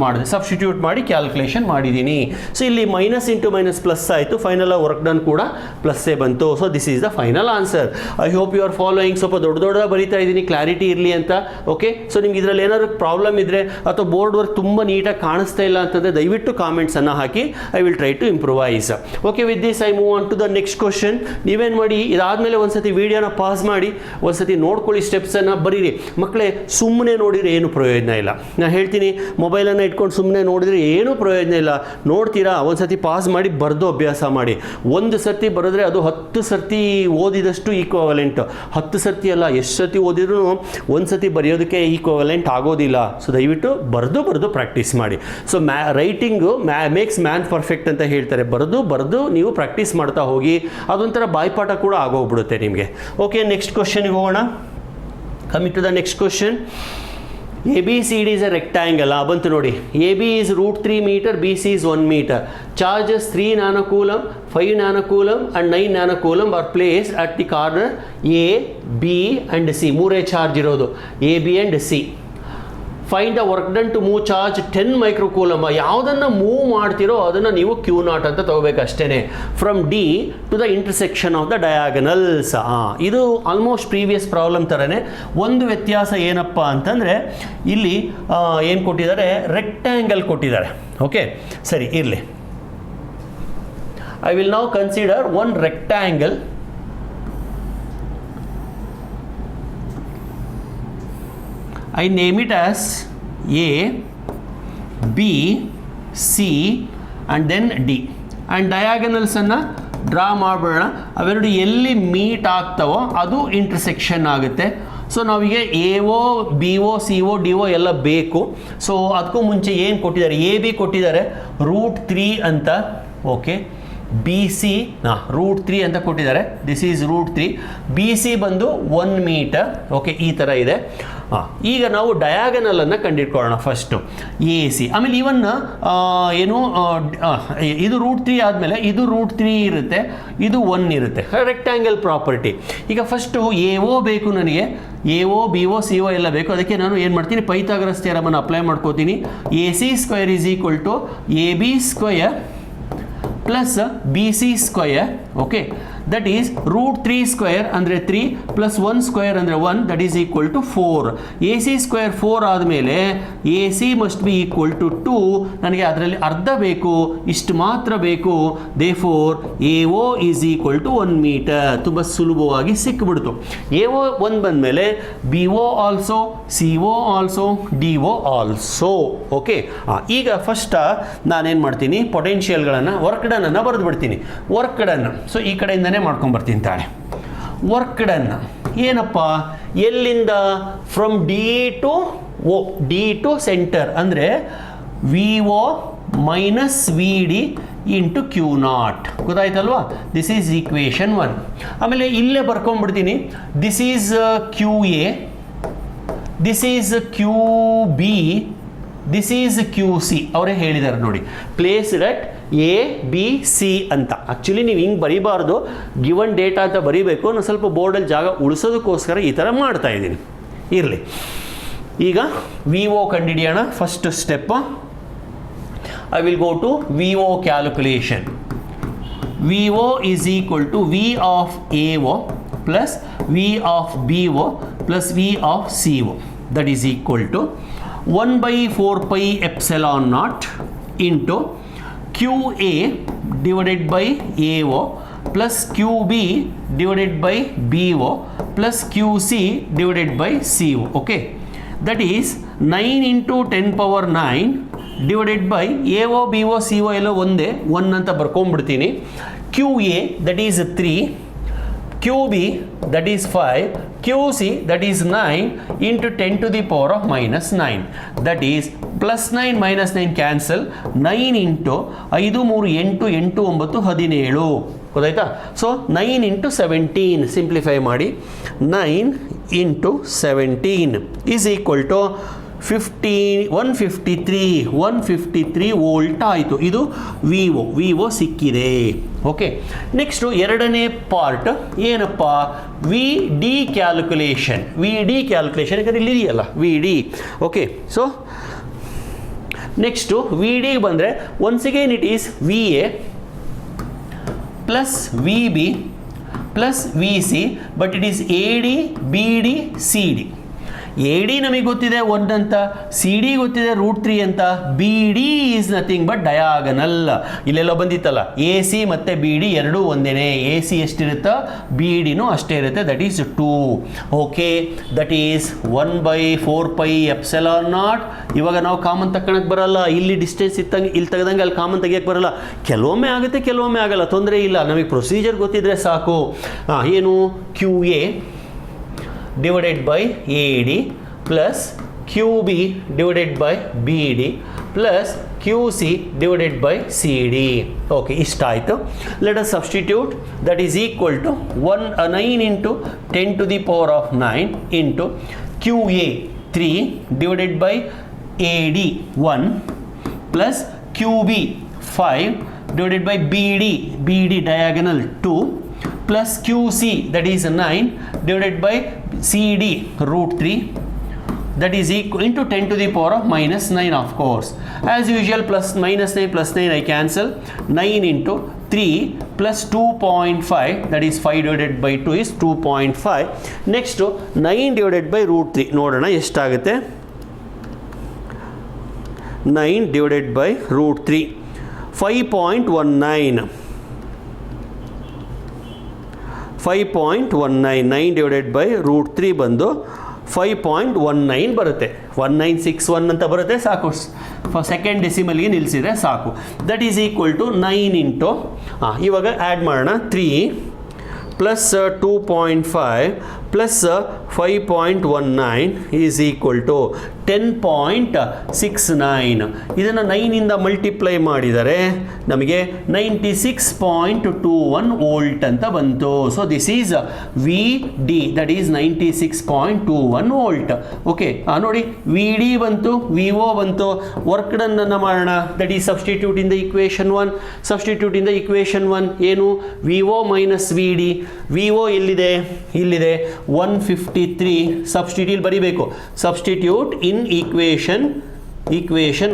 ಮಾಡಿ ಕ್ಯಾಲ್ಕುಲೇಷನ್ ಮಾಡಿದ್ದೀನಿ. ಸೊ ಇಲ್ಲಿ ಮೈನಸ್ ಇಂಟು ಮೈನಸ್ ಪ್ಲಸ್ ಆಯಿತು, ಫೈನಲ್ ವರ್ಕ್ ಡನ್ ಕೂಡ ಪ್ಲಸ್ಸೇ ಬಂತು. So this is the final answer. I hope you are following. ಸ್ವಲ್ಪ ದೊಡ್ಡ ಬರೀತಾ ಇದ್ದೀನಿ ಕ್ಲಾರಿಟಿ ಇರಲಿ ಅಂತ. ಓಕೆ, ಸೊ ನಿಮ್ಗೆ ಇದರಲ್ಲಿ ಏನಾದರೂ ಪ್ರಾಬ್ಲಮ್ ಇದ್ದರೆ ಅಥವಾ ಬೋರ್ಡ್ ವರ್ಕ್ ತುಂಬ ನೀಟಾಗಿ ಕಾಣಿಸ್ತಾ ಇಲ್ಲ ಅಂತಂದರೆ ದಯವಿಟ್ಟು ಕಾಮೆಂಟ್ಸನ್ನು ಹಾಕಿ. I will try to improvise. Okay, with this I move on to the next question. ನೀವೇನು ಮಾಡಿ, ಇದಾದಮೇಲೆ ಒಂದ್ಸತಿ ವೀಡಿಯೋನ ಪಾಸ್ ಮಾಡಿ ಒಂದ್ಸತಿ ನೋಡ್ಕೊಳ್ಳಿ, ಸ್ಟೆಪ್ಸನ್ನು ಬರೀರಿ. ಮಕ್ಕಳೇ, ಸುಮ್ಮನೆ ನೋಡಿದರೆ ಏನು ಪ್ರಯೋಜನ ಇಲ್ಲ. ನಾನು ಹೇಳ್ತೀನಿ, ಮೊಬೈಲನ್ನು ಇಟ್ಕೊಂಡು ಸುಮ್ಮನೆ ನೋಡಿದರೆ ಏನೂ ಪ್ರಯೋಜನ ಇಲ್ಲ. ನೋಡ್ತೀರಾ, ಒಂದು ಸರ್ತಿ ಪಾಸ್ ಮಾಡಿ ಬರೆದು ಅಭ್ಯಾಸ ಮಾಡಿ. ಒಂದು ಸರ್ತಿ ಬರೆದ್ರೆ ಅದು 10 ಸರ್ತಿ ಓದಿದಷ್ಟು ಈಕ್ವಲೆಂಟ್. 10 ಸರ್ತಿ ಅಲ್ಲ, ಎಷ್ಟು ಸರ್ತಿ ಓದಿದ್ರು ಒಂದು ಸರ್ತಿ ಬರೆಯೋದಕ್ಕೆ ಈಕ್ವಲೆಂಟ್ ಆಗೋದಿಲ್ಲ. ಸೊ ದಯವಿಟ್ಟು ಬರೆದು ಪ್ರಾಕ್ಟೀಸ್ ಮಾಡಿ. So writing makes man perfect ಅಂತ ಹೇಳ್ತಾರೆ. ಬರೆದು ನೀವು ಪ್ರಾಕ್ಟೀಸ್ ಮಾಡ್ತಾ ಹೋಗಿ, ಅದೊಂಥರ ಬಾಯ್ಪಾಠ ಕೂಡ ಆಗೋಗ್ಬಿಡುತ್ತೆ ನಿಮಗೆ. ಓಕೆ, ನೆಕ್ಸ್ಟ್ ಕ್ವಶನ್ಗೆ ಹೋಗೋಣ. Coming to the next question. ABCD is a rectangle. ಬಂತು ನೋಡಿ. AB is √3 meter, BC is 1 meter. Charges 3 nanocoulomb, 5 nanocoulomb and 9 nanocoulomb are placed at the corner A, B and C. ಮೂರೇ charge ಇರೋದು A, B and C. Find the work done to move charge 10 microcoulomb. ಯಾವುದನ್ನು move ಮಾಡ್ತಿರೋ ಅದನ್ನು ನೀವು Q naught ಅಂತ ತಗೋಬೇಕು ಅಷ್ಟೇ. From D to the intersection of the diagonals. ಇದು ಆಲ್ಮೋಸ್ಟ್ ಪ್ರೀವಿಯಸ್ ಪ್ರಾಬ್ಲಮ್ ಥರನೇ. ಒಂದು ವ್ಯತ್ಯಾಸ ಏನಪ್ಪ ಅಂತಂದರೆ ಇಲ್ಲಿ ಏನು ಕೊಟ್ಟಿದ್ದಾರೆ, ರೆಕ್ಟ್ಯಾಂಗಲ್ ಕೊಟ್ಟಿದ್ದಾರೆ. ಓಕೆ, ಸರಿ ಇರಲಿ. I will now consider one rectangle. I name it as A, B, C and then D. And ಡಯಾಗನಲ್ಸನ್ನು ಡ್ರಾ ಮಾಡಬೇಡ. ಅವೆರಡು ಎಲ್ಲಿ ಮೀಟ್ ಆಗ್ತಾವೋ ಅದು ಇಂಟರ್ಸೆಕ್ಷನ್ ಆಗುತ್ತೆ. ಸೊ ನಾವಿಗೆ A O B O C O D O ಎಲ್ಲ ಬೇಕು. ಸೊ ಅದಕ್ಕೂ ಮುಂಚೆ ಏನು ಕೊಟ್ಟಿದ್ದಾರೆ, ಎ ಬಿ ಕೊಟ್ಟಿದ್ದಾರೆ √3 ಅಂತ. ಓಕೆ, ಬಿ ಸಿ √3 ಅಂತ ಕೊಟ್ಟಿದ್ದಾರೆ. This is √3. ಬಿ ಸಿ ಬಂದು 1 ಮೀಟರ್. ಓಕೆ, ಈ ಥರ ಇದೆ. ಈಗ ನಾವು ಡಯಾಗನಲನ್ನು ಕಂಡುಹಿಡ್ಕೊಳ್ಳೋಣ ಫಸ್ಟು. ಎ ಸಿ, ಆಮೇಲೆ ಇವನ್ನ ಏನು ಇದು √3 ಆದಮೇಲೆ ಇದು √3 ಇರುತ್ತೆ, ಇದು 1 ಇರುತ್ತೆ. Rectangle property. ಈಗ ಫಸ್ಟು ಎ ಒ ಬೇಕು ನನಗೆ, A O B O C O ಎಲ್ಲ ಬೇಕು. ಅದಕ್ಕೆ ನಾನು ಏನು ಮಾಡ್ತೀನಿ, ಪೈಥಾಗರಸ್ ಥಿಯರಮನ್ನು ಅಪ್ಲೈ ಮಾಡ್ಕೋತೀನಿ. A C square is equal to A B square plus B C square. Okay, that is √3 square ಅಂದರೆ 3 ಪ್ಲಸ್ 1 ಸ್ಕ್ವೇರ್ ಅಂದರೆ 1, that is equal to 4. A C square 4 ಆದಮೇಲೆ A C must be equal to 2. ನನಗೆ ಅದರಲ್ಲಿ ಅರ್ಧ ಬೇಕು, ಇಷ್ಟು ಮಾತ್ರ ಬೇಕು. Therefore A O is equal to 1 metre. ತುಂಬ ಸುಲಭವಾಗಿ ಸಿಕ್ಕಿಬಿಡ್ತು. ಎ ಒ 1 ಬಂದಮೇಲೆ B O also, C O also, D O also. Okay, ಈಗ ಫಸ್ಟ್ ನಾನೇನು ಮಾಡ್ತೀನಿ, ಪೊಟೆನ್ಷಿಯಲ್ಗಳನ್ನು ವರ್ಕ್ ಡನ್ನನ್ನು ಬರೆದು ಬಿಡ್ತೀನಿ. ವರ್ಕ್ ಡನ್, ಸೊ ಈ ಕಡೆಯಿಂದನೇ ಮಾಡ್ಕೊಂಡ್ಬರ್ತೀನಿ ತಾಳೆ. ವರ್ಕ್ ಡನ್ ಏನಪ್ಪ, ಎಲ್ಲಿಂದ, from D to O, D to centre ಅಂದರೆ V O minus V D into Q naught. ಗೊತ್ತಾಯ್ತಲ್ವಾ? This is equation 1. ಆಮೇಲೆ ಇಲ್ಲೇ ಬರ್ಕೊಂಡ್ಬಿಡ್ತೀನಿ. This is Q A, this is Q B, this is Q C. ಅವರೇ ಹೇಳಿದ್ದಾರೆ ನೋಡಿ, place at A B C ಅಂತ. Actually ನೀವು ಹಿಂಗೆ ಬರೀಬಾರ್ದು, ಗಿವನ್ ಡೇಟಾ ಅಂತ ಬರೀಬೇಕು. ನಾನು ಸ್ವಲ್ಪ ಬೋರ್ಡಲ್ಲಿ ಜಾಗ ಉಳಿಸೋದಕ್ಕೋಸ್ಕರ ಈ ಥರ ಮಾಡ್ತಾ ಇದ್ದೀನಿ. ಇರಲಿ, ಈಗ ವಿ ಒ ಕಂಡುಹಿಡಿಯೋಣ. First step, I will go to V O calculation. V O is equal to V of A O plus V of B O plus V of C O. That is equal to 1/4 pi epsilon naught into QA divided by AO plus QB divided by BO plus QC divided by CO. Okay, that is 9 into 10 power 9 divided by AO BO CO ಎಲ್ಲ ಒಂದೇ, 1 ಅಂತ ಬರ್ಕೊಂಡ್ಬಿಡ್ತೀನಿ. QA that is 3, QB that is 5, QC that is 9 into 10 to the power of minus 9. That is plus 9 minus 9 cancel. 9 into 5 3 8 8 9 17. ಗೊತ್ತಾಯ್ತಾ? So 9 into 17 simplify ಮಾಡಿ. 9 into 17 is equal to 153 volt ಆಯಿತು. ಇದು V O ಸಿಕ್ಕಿದೆ. Okay, next ಎರಡನೇ part ಏನಪ್ಪ, V D calculation. ಯಾಕಂದರೆ ಇಲ್ಲಿ ಇದೆಯಲ್ಲ V D. Okay, so next V D ಬಂದರೆ once again it is V A plus V B plus V C, but it is A D B D C D. A D ನಮಗೆ ಗೊತ್ತಿದೆ 1 ಅಂತ, C D ಗೊತ್ತಿದೆ √3 ಅಂತ. B D is nothing but diagonal. ಇಲ್ಲೆಲ್ಲ ಬಂದಿತ್ತಲ್ಲ, A C ಮತ್ತು B D ಎರಡೂ ಒಂದೇನೆ. ಎ ಸಿ ಎಷ್ಟಿರುತ್ತೋ ಬಿ ಡಿನೂ ಅಷ್ಟೇ ಇರುತ್ತೆ, that is 2. Okay, that is 1/4 pi epsilon naught. ಇವಾಗ ನಾವು ಕಾಮನ್ ತಗೊಳಕ್ಕೆ ಬರಲ್ಲ, ಇಲ್ಲಿ ಡಿಸ್ಟೆನ್ಸ್ ಇತ್ತಂಗೆ ಇಲ್ಲಿ ತೆಗೆದಂಗೆ ಅಲ್ಲಿ ಕಾಮನ್ ತೆಗಿಯಕ್ಕೆ ಬರಲ್ಲ. ಕೆಲವೊಮ್ಮೆ ಆಗುತ್ತೆ, ಕೆಲವೊಮ್ಮೆ ಆಗಲ್ಲ, ತೊಂದರೆ ಇಲ್ಲ. ನಮಗೆ ಪ್ರೊಸೀಜರ್ ಗೊತ್ತಿದ್ರೆ ಸಾಕು. ಏನು, Q A divided by AD plus QB divided by BD plus QC divided by CD. Okay, ಇಷ್ಟಾಯಿತು. Let us substitute. That is equal to 9 into 10 to the power of 9 into QA 3 divided by AD 1 plus QB 5 divided by BD diagonal 2 plus QC that is 9 divided by CD √3, that is equal into 10 to the power of minus 9, of course. As usual, plus minus 9 plus 9 I cancel. 9 into 3 plus 2.5, that is 5 divided by 2 is 2.5. Next 9 divided by √3 ನೋಡೋಣ ಎಷ್ಟಾಗುತ್ತೆ. 9 divided by √3 5.19. 5.19. 9 divided by √3 ಬಂದು 5.19 ಬರುತ್ತೆ. 1961 ಅಂತ ಬರುತ್ತೆ, ಸಾಕು. Second ಡೆಸಿಮಲ್ಗೆ ನಿಲ್ಲಿಸಿದ್ರೆ ಸಾಕು. That is equal to 9 into ಇವಾಗ ಆ್ಯಡ್ ಮಾಡೋಣ. 3 plus 2.5 plus 5.19 is equal to 10.69. ಇದನ್ನು 9ಇಂದ ಮಲ್ಟಿಪ್ಲೈ ಮಾಡಿದರೆ ನಮಗೆ 96.21 ವೋಲ್ಟ್ ಅಂತ ಬಂತು. So this is V D, that is 96.21 volt. Okay, ನೋಡಿ ವಿ ಡಿ ಬಂತು, ವಿ ಒ ಬಂತು. ವರ್ಕ್ ಡನ್ ಅನ್ನು ಮಾಡೋಣ. That is substitute in the equation 1. Substitute in the equation 1 ಏನು? V O minus V D. V O ಎಲ್ಲಿದೆ? ಇಲ್ಲಿದೆ. 153 substitute ಬರೀಬೇಕು. Substitute in equation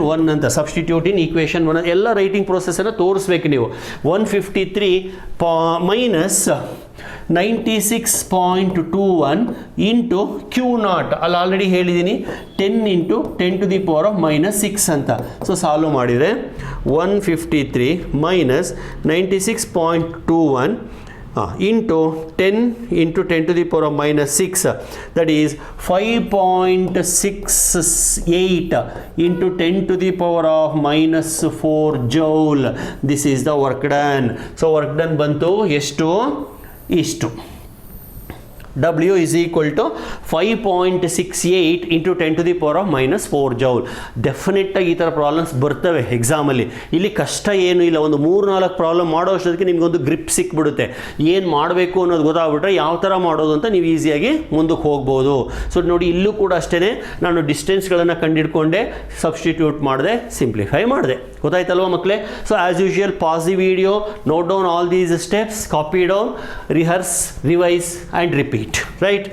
1 ಅಂತ. ಸಬ್ಸ್ಟಿಟ್ಯೂಟ್ ಇನ್ ಈಕ್ವೇಷನ್ 1 ಎಲ್ಲ ರೈಟಿಂಗ್ ಪ್ರೊಸೆಸನ್ನು ತೋರಿಸ್ಬೇಕು ನೀವು. 153 ಮೈನಸ್ 96.21 ಇಂಟು ಕ್ಯೂ ನಾಟ್, ಅಲ್ಲಿ ಆಲ್ರೆಡಿ ಹೇಳಿದ್ದೀನಿ 10 into 10 to the power of minus 6 ಅಂತ. ಸೊ ಸಾಲ್ವ್ ಮಾಡಿದರೆ 153 minus 96.21 into 10 into 10 to the power of minus 6, that is 5.68 into 10 to the power of minus 4 joule. This is the work done. So work done bantu ಎಷ್ಟು? ಇಷ್ಟು. W is equal to 5.68 into 10 to the power of minus 4 joule. ಡೆಫಿನೆಟ್ಟಾಗಿ ಈ ಥರ problems ಬರ್ತವೆ ಎಕ್ಸಾಮಲ್ಲಿ. ಇಲ್ಲಿ ಕಷ್ಟ ಏನೂ ಇಲ್ಲ. ಒಂದು 3-4 ಪ್ರಾಬ್ಲಮ್ ಮಾಡೋ ಅಷ್ಟೊತ್ತಿಗೆ ನಿಮಗೊಂದು ಗ್ರಿಪ್ ಸಿಕ್ಬಿಡುತ್ತೆ. ಏನು ಮಾಡಬೇಕು ಅನ್ನೋದು ಗೊತ್ತಾಗ್ಬಿಟ್ರೆ ಯಾವ ಥರ ಮಾಡೋದು ಅಂತ ನೀವು ಈಸಿಯಾಗಿ ಮುಂದಕ್ಕೆ ಹೋಗ್ಬೋದು. ಸೊ ನೋಡಿ, ಇಲ್ಲೂ ಕೂಡ ಅಷ್ಟೇ, ನಾನು ಡಿಸ್ಟೆನ್ಸ್ಗಳನ್ನು ಕಂಡುಹಿಡ್ಕೊಂಡೆ, ಸಬ್ಸ್ಟಿಟ್ಯೂಟ್ ಮಾಡಿದೆ, ಸಿಂಪ್ಲಿಫೈ ಮಾಡಿದೆ. ಗೊತ್ತಾಯ್ತಲ್ವ ಮಕ್ಕಳೇ? So as usual pause the video, note down all these steps, copy down, rehearse, revise and repeat. Right?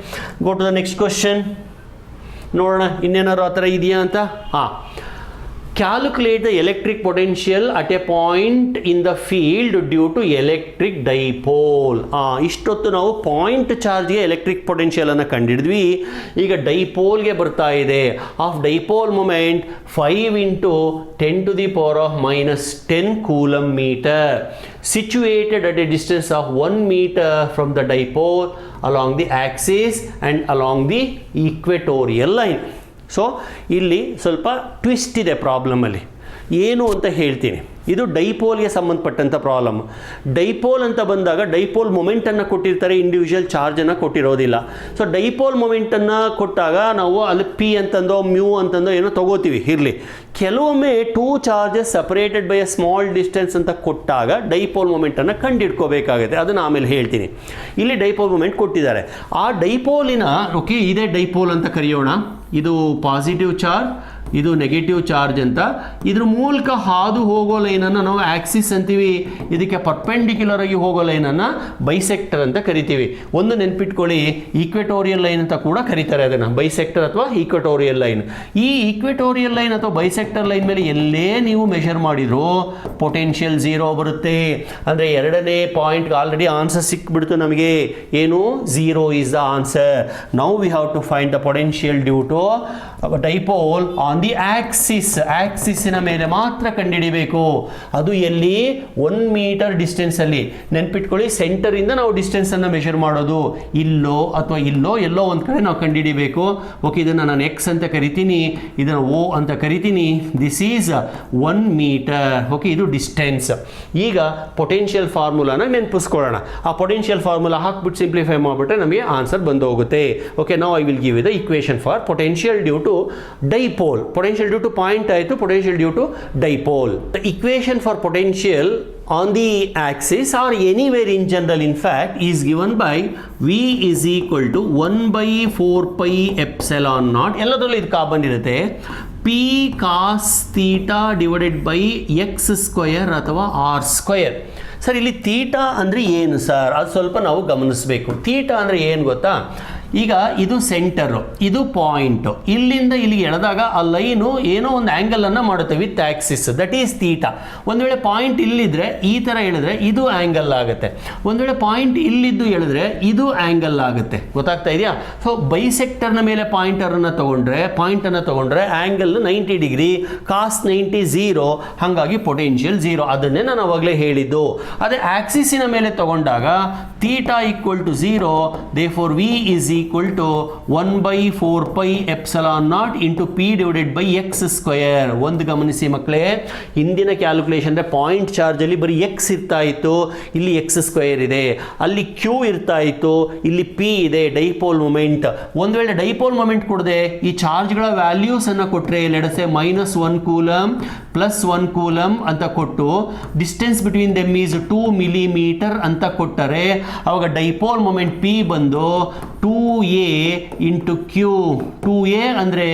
Go to the next question. ನೋಡೋಣ ಇನ್ನೇನಾದ್ರು ಆ ಥರ ಇದೆಯಾ ಅಂತ. Calculate the electric potential at a point in the field due to electric dipole. ಇಷ್ಟೊತ್ತು ನಾವು point ಚಾರ್ಜ್ಗೆ electric ಪೊಟೆನ್ಷಿಯಲನ್ನು ಕಂಡಿಡಿದ್ವಿ. ಈಗ ಡೈಪೋಲ್ಗೆ ಬರ್ತಾ ಇದೆ. Of dipole moment 5 into 10 to the power of minus 10 coulomb metre, situated at a distance of 1 meter from the dipole along the axis and along the equatorial line. So ಇಲ್ಲಿ ಸ್ವಲ್ಪ twist ಇದೆ ಪ್ರಾಬ್ಲಮಲ್ಲಿ. ಏನು ಅಂತ ಹೇಳ್ತೀನಿ. ಇದು ಡೈಪೋಲ್ಗೆ ಸಂಬಂಧಪಟ್ಟಂಥ ಪ್ರಾಬ್ಲಮ್. ಡೈಪೋಲ್ ಅಂತ ಬಂದಾಗ ಡೈಪೋಲ್ ಮೊಮೆಂಟನ್ನು ಕೊಟ್ಟಿರ್ತಾರೆ, ಇಂಡಿವಿಜುವಲ್ ಚಾರ್ಜನ್ನು ಕೊಟ್ಟಿರೋದಿಲ್ಲ. ಸೊ ಡೈಪೋಲ್ ಮೊಮೆಂಟನ್ನು ಕೊಟ್ಟಾಗ ನಾವು ಅಲ್ಲಿ ಪಿ ಅಂತಂದೋ ಮ್ಯೂ ಅಂತಂದೋ ಏನೋ ತೊಗೋತೀವಿ. ಇರಲಿ, ಕೆಲವೊಮ್ಮೆ 2 charges separated by a small distance ಅಂತ ಕೊಟ್ಟಾಗ ಡೈಪೋಲ್ ಮೊಮೆಂಟನ್ನು ಕಂಡುಹಿಡ್ಕೋಬೇಕಾಗುತ್ತೆ. ಅದನ್ನು ಆಮೇಲೆ ಹೇಳ್ತೀನಿ. ಇಲ್ಲಿ ಡೈಪೋಲ್ ಮೊಮೆಂಟ್ ಕೊಟ್ಟಿದ್ದಾರೆ. ಆ ಡೈಪೋಲಿನ ಓಕೆ, ಇದೇ ಡೈಪೋಲ್ ಅಂತ ಕರೆಯೋಣ. ಇದು ಪಾಸಿಟಿವ್ ಚಾರ್ಜ್, ಇದು ನೆಗೆಟಿವ್ ಚಾರ್ಜ್ ಅಂತ. ಇದ್ರ ಮೂಲಕ ಹಾದು ಹೋಗೋ ಲೈನನ್ನು ನಾವು ಆಕ್ಸಿಸ್ ಅಂತೀವಿ. ಇದಕ್ಕೆ ಪರ್ಪೆಂಡಿಕ್ಯುಲರ್ ಆಗಿ ಹೋಗೋ ಲೈನನ್ನು ಬೈಸೆಕ್ಟರ್ ಅಂತ ಕರಿತೀವಿ. ಒಂದು ನೆನ್ಪಿಟ್ಕೊಳ್ಳಿ, ಈಕ್ವೆಟೋರಿಯಲ್ ಲೈನ್ ಅಂತ ಕೂಡ ಕರೀತಾರೆ ಅದನ್ನು, ಬೈಸೆಕ್ಟರ್ ಅಥವಾ ಈಕ್ವೆಟೋರಿಯಲ್ ಲೈನ್. ಈ ಈಕ್ವೆಟೋರಿಯಲ್ ಲೈನ್ ಅಥವಾ ಬೈಸೆಕ್ಟರ್ ಲೈನ್ ಮೇಲೆ ಎಲ್ಲೇ ನೀವು ಮೆಷರ್ ಮಾಡಿದ್ರು ಪೊಟೆನ್ಷಿಯಲ್ 0 ಬರುತ್ತೆ. ಅಂದರೆ ಎರಡನೇ ಪಾಯಿಂಟ್ಗೆ ಆಲ್ರೆಡಿ ಆನ್ಸರ್ ಸಿಕ್ಬಿಡ್ತು ನಮಗೆ. ಏನು? 0 is the answer. Now we have to find the potential due to dipole on the axis. ಆಕ್ಸಿಸ್ಸಿನ ಮೇಲೆ ಮಾತ್ರ ಕಂಡುಹಿಡಿಬೇಕು. ಅದು ಎಲ್ಲಿ? 1 ಮೀಟರ್ ಡಿಸ್ಟೆನ್ಸಲ್ಲಿ. ನೆನ್ಪಿಟ್ಕೊಳ್ಳಿ, ಸೆಂಟರಿಂದ ನಾವು ಡಿಸ್ಟೆನ್ಸನ್ನು ಮೆಷರ್ ಮಾಡೋದು. ಇಲ್ಲೋ ಅಥವಾ ಇಲ್ಲೋ ಎಲ್ಲೋ ಒಂದು ಕಡೆ ನಾವು ಕಂಡುಹಿಡಿಬೇಕು. ಓಕೆ, ಇದನ್ನು ನಾನು ಎಕ್ಸ್ ಅಂತ ಕರಿತೀನಿ, ಇದನ್ನು ಓ ಅಂತ ಕರಿತೀನಿ. This is 1 metre. ಓಕೆ, ಇದು ಡಿಸ್ಟೆನ್ಸ್. ಈಗ ಪೊಟೆನ್ಷಿಯಲ್ ಫಾರ್ಮುಲಾನ ನೆನಪಿಸ್ಕೊಳ್ಳೋಣ. ಆ ಪೊಟೆನ್ಷಿಯಲ್ ಫಾರ್ಮುಲಾ ಹಾಕ್ಬಿಟ್ಟು ಸಿಂಪ್ಲಿಫೈ ಮಾಡಿಬಿಟ್ರೆ ನಮಗೆ ಆನ್ಸರ್ ಬಂದು ಹೋಗುತ್ತೆ. ಓಕೆ, ನಾವು I will give you the equation for potential due to dipole. Potential due to point ಆಯಿತು, potential due to dipole. The equation for potential on the axis or anywhere in general in fact is given by V is equal to 1 by 4 pi epsilon naught. ಎಲ್ಲದರಲ್ಲೂ ಇದು ಬಂದಿರುತ್ತೆ. P cos theta divided by x square ಅಥವಾ r square. Sir, ಇಲ್ಲಿ theta ಅಂದರೆ ಏನು sir? ಅದು ಸ್ವಲ್ಪ ನಾವು ಗಮನಿಸಬೇಕು. ಥೀಟಾ ಅಂದರೆ ಏನು ಗೊತ್ತಾ? ಈಗ ಇದು ಸೆಂಟರು, ಇದು ಪಾಯಿಂಟು. ಇಲ್ಲಿಂದ ಇಲ್ಲಿಗೆ ಎಳೆದಾಗ ಆ ಲೈನು ಏನೋ ಒಂದು ಆ್ಯಂಗಲನ್ನು ಮಾಡುತ್ತೆ with Axis, that is theta. ಒಂದು ವೇಳೆ ಪಾಯಿಂಟ್ ಇಲ್ಲಿದ್ದರೆ ಈ ಥರ ಎಳೆದ್ರೆ ಇದು ಆ್ಯಂಗಲ್ ಆಗುತ್ತೆ. ಒಂದು ವೇಳೆ ಪಾಯಿಂಟ್ ಇಲ್ಲಿದ್ದು ಎಳೆದ್ರೆ ಇದು ಆ್ಯಂಗಲ್ ಆಗುತ್ತೆ. ಗೊತ್ತಾಗ್ತಾ ಇದೆಯಾ? ಸೊ ಬೈಸೆಕ್ಟರ್ನ ಮೇಲೆ ಪಾಯಿಂಟನ್ನು ತೊಗೊಂಡ್ರೆ ಆ್ಯಂಗಲ್ 90 ಡಿಗ್ರಿ, ಕಾಸ್ 90 0, ಹಾಗಾಗಿ ಪೊಟೆನ್ಷಿಯಲ್ 0. ಅದನ್ನೇ ನಾನು ಅವಾಗಲೇ ಹೇಳಿದ್ದು. ಅದೇ ಆಕ್ಸಿಸಿನ ಮೇಲೆ ತಗೊಂಡಾಗ theta equal to 0, therefore V is equal to 1/4πε0 into P divided by X square. ಒಂದು ಗಮನಿಸಿ ಮಕ್ಕಳೇ, ಹಿಂದಿನ ಕ್ಯಾಲ್ಕುಲೇಷನ್ ಅಂದರೆ ಪಾಯಿಂಟ್ ಚಾರ್ಜಲ್ಲಿ ಬರೀ ಎಕ್ಸ್ ಇರ್ತಾ ಇತ್ತು, ಇಲ್ಲಿ ಎಕ್ಸ್ ಸ್ಕ್ವಯರ್ ಇದೆ. ಅಲ್ಲಿ ಕ್ಯೂ ಇರ್ತಾ ಇತ್ತು, ಇಲ್ಲಿ ಪಿ ಇದೆ, ಡೈಪೋಲ್ ಮೊಮೆಂಟ್. ಒಂದು ವೇಳೆ ಡೈಪೋಲ್ ಮೊಮೆಂಟ್ ಕೊಡದೆ ಈ ಚಾರ್ಜ್ಗಳ ವ್ಯಾಲ್ಯೂಸ್ ಅನ್ನು ಕೊಟ್ಟರೆ, ಲೆಟ್ಸ್ ಸೇ -1 ಕೂಲಮ್ +1 ಕೂಲಮ್ ಅಂತ ಕೊಟ್ಟು distance between them is 2 millimetre ಅಂತ ಕೊಟ್ಟರೆ, ಅವಾಗ ಡೈಪೋಲ್ ಮೊಮೆಂಟ್ ಪಿ ಬಂದು 2a ಇಂಟು ಕ್ಯೂ. 2a ಅಂದರೆ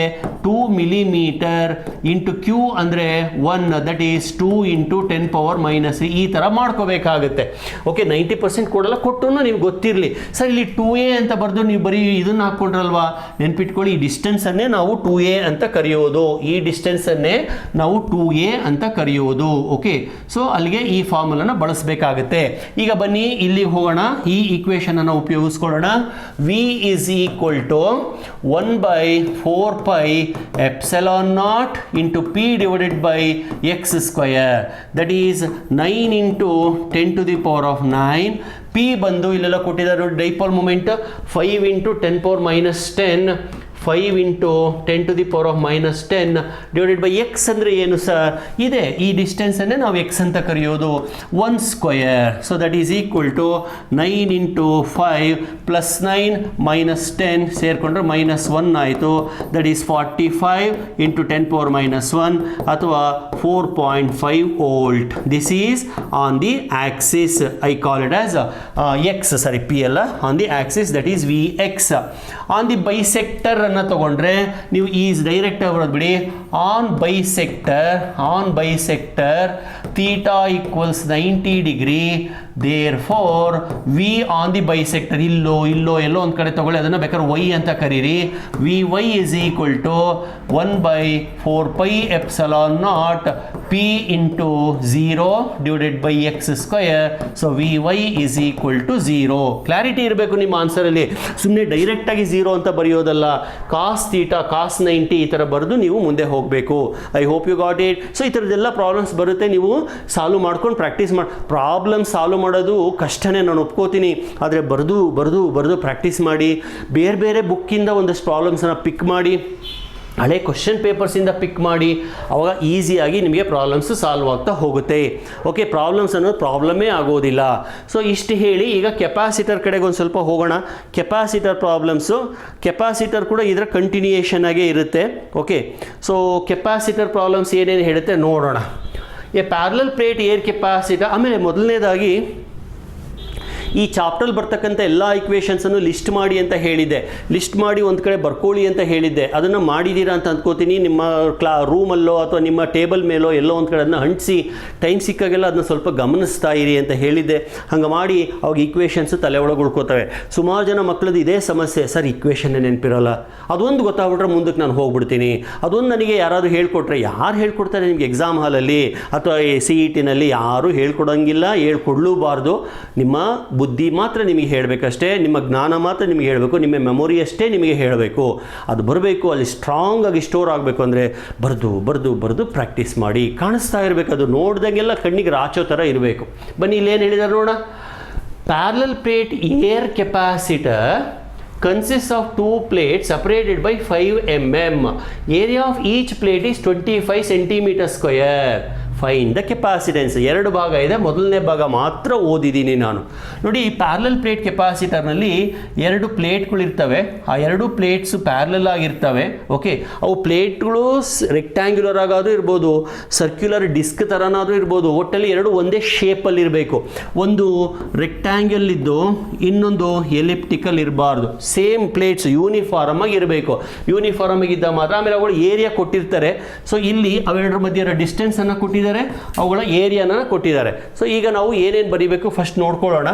2 ಮಿಲಿಮೀಟರ್ ಇಂಟು ಕ್ಯೂ ಅಂದರೆ 1, ದಟ್ ಈಸ್ 2 ಇಂಟು 10⁻³ ಈ ಥರ ಮಾಡ್ಕೋಬೇಕಾಗುತ್ತೆ. ಓಕೆ, 90% ಕೊಡಲ್ಲ, ಕೊಟ್ಟು ನಿಮ್ಗೆ ಗೊತ್ತಿರಲಿ. ಸರ್ ಇಲ್ಲಿ 2a ಅಂತ ಬರೆದು ನೀವು ಬರೀ ಇದನ್ನು ಹಾಕ್ಕೊಂಡ್ರಲ್ವಾ, ನೆನ್ಪಿಟ್ಕೊಳ್ಳಿ, ಈ ಡಿಸ್ಟೆನ್ಸನ್ನೇ ನಾವು 2a ಅಂತ ಕರೆಯೋದು. ಈ ಡಿಸ್ಟೆನ್ಸನ್ನೇ ನಾವು 2a ಅಂತ ಕರೆಯೋದು. ಓಕೆ, ಸೊ ಅಲ್ಲಿಗೆ ಈ ಫಾರ್ಮುಲಾನ ಬಳಸಬೇಕಾಗುತ್ತೆ. ಈಗ ಬನ್ನಿ ಇಲ್ಲಿಗೆ ಹೋಗೋಣ, ಈ ಈಕ್ವೇಷನ್ ಅನ್ನು ಉಪಯೋಗಿಸ್ಕೊಳ್ಳೋಣ. v is equal to 1/4πε0 into p divided by x square, that is 9 into 10⁻⁹. p ಬಂದು ಇಲ್ಲೆಲ್ಲ ಕೊಟ್ಟಿದ್ದಾರೆ ನೋಡಿ, dipole moment 5 into 10⁻10, 5 into 10⁻⁻10 divided by X ಅಂದರೆ ಏನು ಸರ್? ಇದೆ, ಈ ಡಿಸ್ಟೆನ್ಸನ್ನೇ ನಾವು ಎಕ್ಸ್ ಅಂತ ಕರೆಯೋದು. 1 square, so that is equal to 9 into 5 + 9 - 10 ಸೇರಿಕೊಂಡ್ರೆ -1 ಆಯಿತು. ದಟ್ ಈಸ್ 45 into 10⁻⁻1 ಅಥವಾ 4.5 volt. This is on the axis. I call it as X, sorry P ಅಲ್ಲ, on the axis, that is V X. On the bisector ಅನ್ನು ತಗೊಂಡ್ರೆ ನೀವು is direct ಬರೋದು ಬಿಡಿ. On bisector theta equals 90 degree. Therefore V on the bisector, ಎಲ್ಲೋ ಒಂದು ಕಡೆ ತಗೊಳ್ಳಿ, ಅದನ್ನು ಬೇಕಾದ್ರೆ ವೈ ಅಂತ ಕರೀರಿ. V Y is equal to 1/4πε0 P into 0 divided by X square. So V Y is equal to 0. Clarity ಇರಬೇಕು ನಿಮ್ಮ ಆನ್ಸರಲ್ಲಿ, ಸುಮ್ಮನೆ ಡೈರೆಕ್ಟಾಗಿ 0 ಅಂತ ಬರೆಯೋದಲ್ಲ. ಕಾಸ್ ಥೀಟಾ, ಕಾಸ್ 90 ಈ ಥರ ಬರೆದು ನೀವು ಮುಂದೆ ಹೋಗಬೇಕು. I hope you got it. So ಈ ಥರದ್ದೆಲ್ಲ ಪ್ರಾಬ್ಲಮ್ಸ್ ಬರುತ್ತೆ, ನೀವು ಸಾಲ್ವ್ ಮಾಡ್ಕೊಂಡು ಪ್ರಾಕ್ಟೀಸ್ ಮಾಡಿ. ಪ್ರಾಬ್ಲಮ್ ಸಾಲ್ವ್ ಮಾಡೋದು ಕಷ್ಟನೇ, ನಾನು ಒಪ್ಕೋತೀನಿ, ಆದರೆ ಬರೆದು ಪ್ರಾಕ್ಟೀಸ್ ಮಾಡಿ. ಬೇರೆ ಬುಕ್ಕಿಂದ ಒಂದಷ್ಟು ಪ್ರಾಬ್ಲಮ್ಸನ್ನು ಪಿಕ್ ಮಾಡಿ, ಹಳೆ ಕ್ವಶನ್ ಪೇಪರ್ಸಿಂದ ಪಿಕ್ ಮಾಡಿ, ಅವಾಗ ಈಸಿಯಾಗಿ ನಿಮಗೆ ಪ್ರಾಬ್ಲಮ್ಸು ಸಾಲ್ವ್ ಆಗ್ತಾ ಹೋಗುತ್ತೆ. ಓಕೆ, ಪ್ರಾಬ್ಲಮ್ಸ್ ಅನ್ನೋದು ಪ್ರಾಬ್ಲಮೇ ಆಗೋದಿಲ್ಲ. ಸೊ ಇಷ್ಟು ಹೇಳಿ ಈಗ ಕೆಪಾಸಿಟರ್ ಕಡೆಗೆ ಒಂದು ಸ್ವಲ್ಪ ಹೋಗೋಣ. ಕೆಪಾಸಿಟರ್ ಪ್ರಾಬ್ಲಮ್ಸು, ಕೆಪಾಸಿಟರ್ ಕೂಡ ಇದರ ಕಂಟಿನ್ಯೂಯೇಷನ್ ಆಗೇ ಇರುತ್ತೆ. ಓಕೆ, ಸೊ ಕೆಪಾಸಿಟರ್ ಪ್ರಾಬ್ಲಮ್ಸ್ ಏನೇನು ಹೇಳುತ್ತೆ ನೋಡೋಣ. A parallel plate air capacitor. ಆಮೇಲೆ ಮೊದಲನೇದಾಗಿ ಈ ಚಾಪ್ಟರ್ಲ್ಲಿ ಬರ್ತಕ್ಕಂಥ ಎಲ್ಲ ಈಕ್ವೇಷನ್ಸನ್ನು ಲಿಸ್ಟ್ ಮಾಡಿ ಅಂತ ಹೇಳಿದ್ದೆ. ಲಿಸ್ಟ್ ಮಾಡಿ ಒಂದು ಕಡೆ ಬರ್ಕೊಳ್ಳಿ ಅಂತ ಹೇಳಿದ್ದೆ. ಅದನ್ನು ಮಾಡಿದ್ದೀರಾ ಅಂತ ಅಂದ್ಕೋತೀನಿ. ನಿಮ್ಮ ರೂಮಲ್ಲೋ ಅಥವಾ ನಿಮ್ಮ ಟೇಬಲ್ ಮೇಲೋ ಎಲ್ಲೋ ಒಂದು ಕಡೆ ಅದನ್ನು ಅಂಟಿಸಿ ಟೈಮ್ ಸಿಕ್ಕಾಗೆಲ್ಲ ಅದನ್ನ ಸ್ವಲ್ಪ ಗಮನಿಸ್ತಾ ಇರಿ ಅಂತ ಹೇಳಿದ್ದೆ. ಹಂಗೆ ಮಾಡಿ ಅವಾಗ ಈಕ್ವೇಷನ್ಸು ತಲೆ ಒಳಗೆ ಉಳ್ಕೋತವೆ. ಸುಮಾರು ಜನ ಮಕ್ಕಳದ್ದು ಇದೇ ಸಮಸ್ಯೆ, ಸರ್ ಈಕ್ವೇಷನ್ನೇ ನೆನಪಿರೋಲ್ಲ, ಅದೊಂದು ಗೊತ್ತಾಗ್ಬಿಟ್ರೆ ಮುಂದಕ್ಕೆ ನಾನು ಹೋಗ್ಬಿಡ್ತೀನಿ. ಅದೊಂದು ನನಗೆ ಯಾರಾದರೂ ಹೇಳ್ಕೊಟ್ರೆ, ಯಾರು ಹೇಳ್ಕೊಡ್ತಾರೆ ನಿಮಗೆ ಎಕ್ಸಾಮ್ ಹಾಲಲ್ಲಿ ಅಥವಾ CET ನಲ್ಲಿ? ಯಾರೂ ಹೇಳ್ಕೊಡೋಂಗಿಲ್ಲ, ಹೇಳ್ಕೊಡ್ಲೂಬಾರ್ದು. ನಿಮ್ಮ ಬುದ್ಧಿ ಮಾತ್ರ ನಿಮಗೆ ಹೇಳಬೇಕಷ್ಟೇ, ನಿಮ್ಮ ಜ್ಞಾನ ಮಾತ್ರ ನಿಮಗೆ ಹೇಳಬೇಕು, ನಿಮ್ಮ ಮೆಮೊರಿ ಅಷ್ಟೇ ನಿಮಗೆ ಹೇಳಬೇಕು. ಅದು ಬರಬೇಕು, ಅಲ್ಲಿ ಸ್ಟ್ರಾಂಗ್ ಆಗಿ ಸ್ಟೋರ್ ಆಗಬೇಕು ಅಂದರೆ ಬರೆದು ಪ್ರಾಕ್ಟೀಸ್ ಮಾಡಿ. ಕಾಣಿಸ್ತಾ ಇರಬೇಕು, ಅದು ನೋಡ್ದಂಗೆಲ್ಲ ಕಣ್ಣಿಗೆ ರಾಚೋ ಥರ ಇರಬೇಕು. ಬನ್ನಿ ಇಲ್ಲೇನು ಹೇಳಿದ್ದಾರೆ ನೋಡೋಣ. Parallel plate air capacitor consists of two plates separated by 5 mm. Area of each plate is 25 centimeter square. Fine the capacitance. 2 ಭಾಗ ಇದೆ, ಮೊದಲನೇ ಭಾಗ ಮಾತ್ರ ಓದಿದ್ದೀನಿ ನಾನು. ನೋಡಿ, ಈ ಪ್ಯಾರಲಲ್ ಪ್ಲೇಟ್ ಕೆಪಾಸಿಟರ್ನಲ್ಲಿ 2 ಪ್ಲೇಟ್ಗಳಿರ್ತವೆ. ಆ 2 ಪ್ಲೇಟ್ಸು ಪ್ಯಾರಲಲ್ ಆಗಿರ್ತವೆ. ಓಕೆ, ಅವು ಪ್ಲೇಟ್ಗಳು ರೆಕ್ಟ್ಯಾಂಗ್ಯುಲರ್ ಆಗಾದರೂ ಇರ್ಬೋದು, ಸರ್ಕ್ಯುಲರ್ ಡಿಸ್ಕ್ ಥರನಾದರೂ ಇರ್ಬೋದು, ಒಟ್ಟಲ್ಲಿ 2 ಒಂದೇ ಶೇಪಲ್ಲಿ ಇರಬೇಕು. ಒಂದು ರೆಕ್ಟ್ಯಾಂಗಲ್ ಇದ್ದು ಇನ್ನೊಂದು ಎಲಿಪ್ಟಿಕಲ್ ಇರಬಾರ್ದು. ಸೇಮ್ ಪ್ಲೇಟ್ಸ್ ಯೂನಿಫಾರ್ಮ್ ಆಗಿ ಇರಬೇಕು. ಯೂನಿಫಾರ್ಮ್ ಆಗಿದ್ದ ಮಾತ್ರ. ಆಮೇಲೆ ಅವುಗಳು ಏರಿಯಾ ಕೊಟ್ಟಿರ್ತಾರೆ. ಸೊ ಇಲ್ಲಿ ಅವೆರಡರ ಮಧ್ಯೆ ಇರೋ ಡಿಸ್ಟೆನ್ಸನ್ನು ಕೊಟ್ಟಿದ್ದಾರೆ, ಅವುಗಳ ಏರಿಯಾನ ಕೊಟ್ಟಿದ್ದಾರೆ. ಸೊ ಈಗ ನಾವು ಏನೇನು ಬರೀಬೇಕು ಫಸ್ಟ್ ನೋಡ್ಕೊಳ್ಳೋಣ.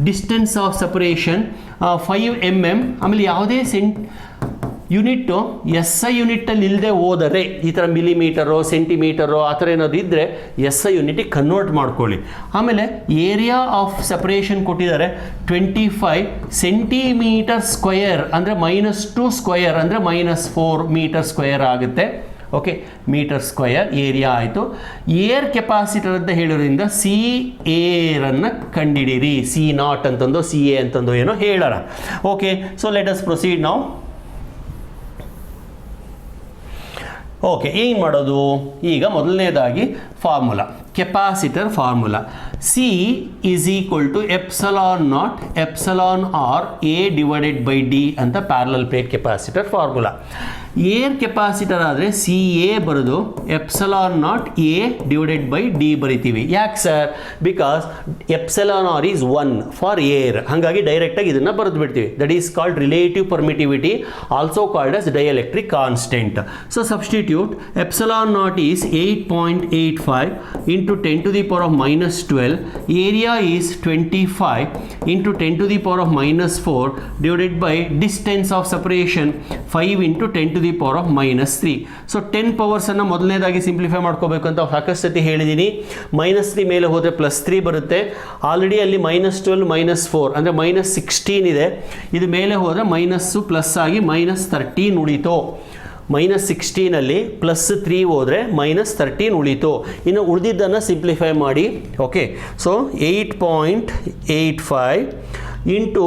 Distance of separation 5 mm. ಆಮೇಲೆ ಯಾವುದೇ ಯೂನಿಟ್ಟು SI ಯೂನಿಟ್ಟಲ್ಲಿ ಇಲ್ಲದೆ ಹೋದರೆ, ಈ ಥರ ಮಿಲಿಮೀಟರೋ ಸೆಂಟಿಮೀಟರೋ ಆ ಥರ ಏನಾದ್ರು ಇದ್ದರೆ SI ಯೂನಿಟಿಗೆ ಕನ್ವರ್ಟ್ ಮಾಡ್ಕೊಳ್ಳಿ. ಆಮೇಲೆ ಏರಿಯಾ ಆಫ್ ಸಪರೇಷನ್ ಕೊಟ್ಟಿದ್ದಾರೆ 25 ಸೆಂಟಿಮೀಟರ್ ಸ್ಕ್ವಯರ್, ಅಂದರೆ -2 ಸ್ಕ್ವಯರ್ ಅಂದರೆ -4 ಮೀಟರ್ ಸ್ಕ್ವಯರ್ ಆಗುತ್ತೆ. ಓಕೆ ಮೀಟರ್ ಸ್ಕ್ವಯರ್ ಏರಿಯಾ ಆಯಿತು. ಏರ್ ಕೆಪಾಸಿಟರ್ ಅಂತ ಹೇಳೋದ್ರಿಂದ ಸಿ ಏರನ್ನು ಕಂಡಿಡಿರಿ, ಸಿ ನಾಟ್ ಅಂತಂದು ಸಿ ಎ ಅಂತಂದು ಏನೋ ಹೇಳೋಣ. Okay, so let us proceed now. Okay, ಏನು ಮಾಡೋದು ಈಗ? ಮೊದಲನೇದಾಗಿ formula, capacitor formula C is equal to epsilon naught epsilon R A divided by D ಅಂತ parallel plate capacitor formula. Air capacitor ಆದರೆ ಸಿ ಎ ಬರೋದು epsilon naught A divided by D ಬರಿತೀವಿ. ಯಾಕೆ sir? Because epsilon R is 1 for air, ಹಾಗಾಗಿ ಡೈರೆಕ್ಟಾಗಿ ಇದನ್ನು ಬರೆದು ಬಿಡ್ತೀವಿ. That is called relative permittivity, also called as dielectric constant. So substitute epsilon naught is 8.85 into 10 to the power of minus 12, area is 25 into 10 to the power of minus 4 divided by distance of separation 5 into 10 to the power of minus 3. So 10 ಪವರ್ಸನ್ನು ಮೊದಲನೇದಾಗಿ simplify ಮಾಡ್ಕೋಬೇಕು ಅಂತ ಸಾಕಷ್ಟು ಸತಿ ಹೇಳಿದ್ದೀನಿ. -3 ಮೇಲೆ ಹೋದರೆ +3 ಬರುತ್ತೆ. Already ಅಲ್ಲಿ -12 -4 ಅಂದರೆ -16 ಇದೆ. ಇದು ಮೇಲೆ ಹೋದರೆ ಮೈನಸ್ಸು ಪ್ಲಸ್ ಆಗಿ -13 ಉಳಿತು. -16 +3 ಹೋದರೆ -13 ಉಳಿತು. ಇನ್ನು ಉಳಿದಿದ್ದನ್ನು ಸಿಂಪ್ಲಿಫೈ ಮಾಡಿ. Okay, so 8.85 into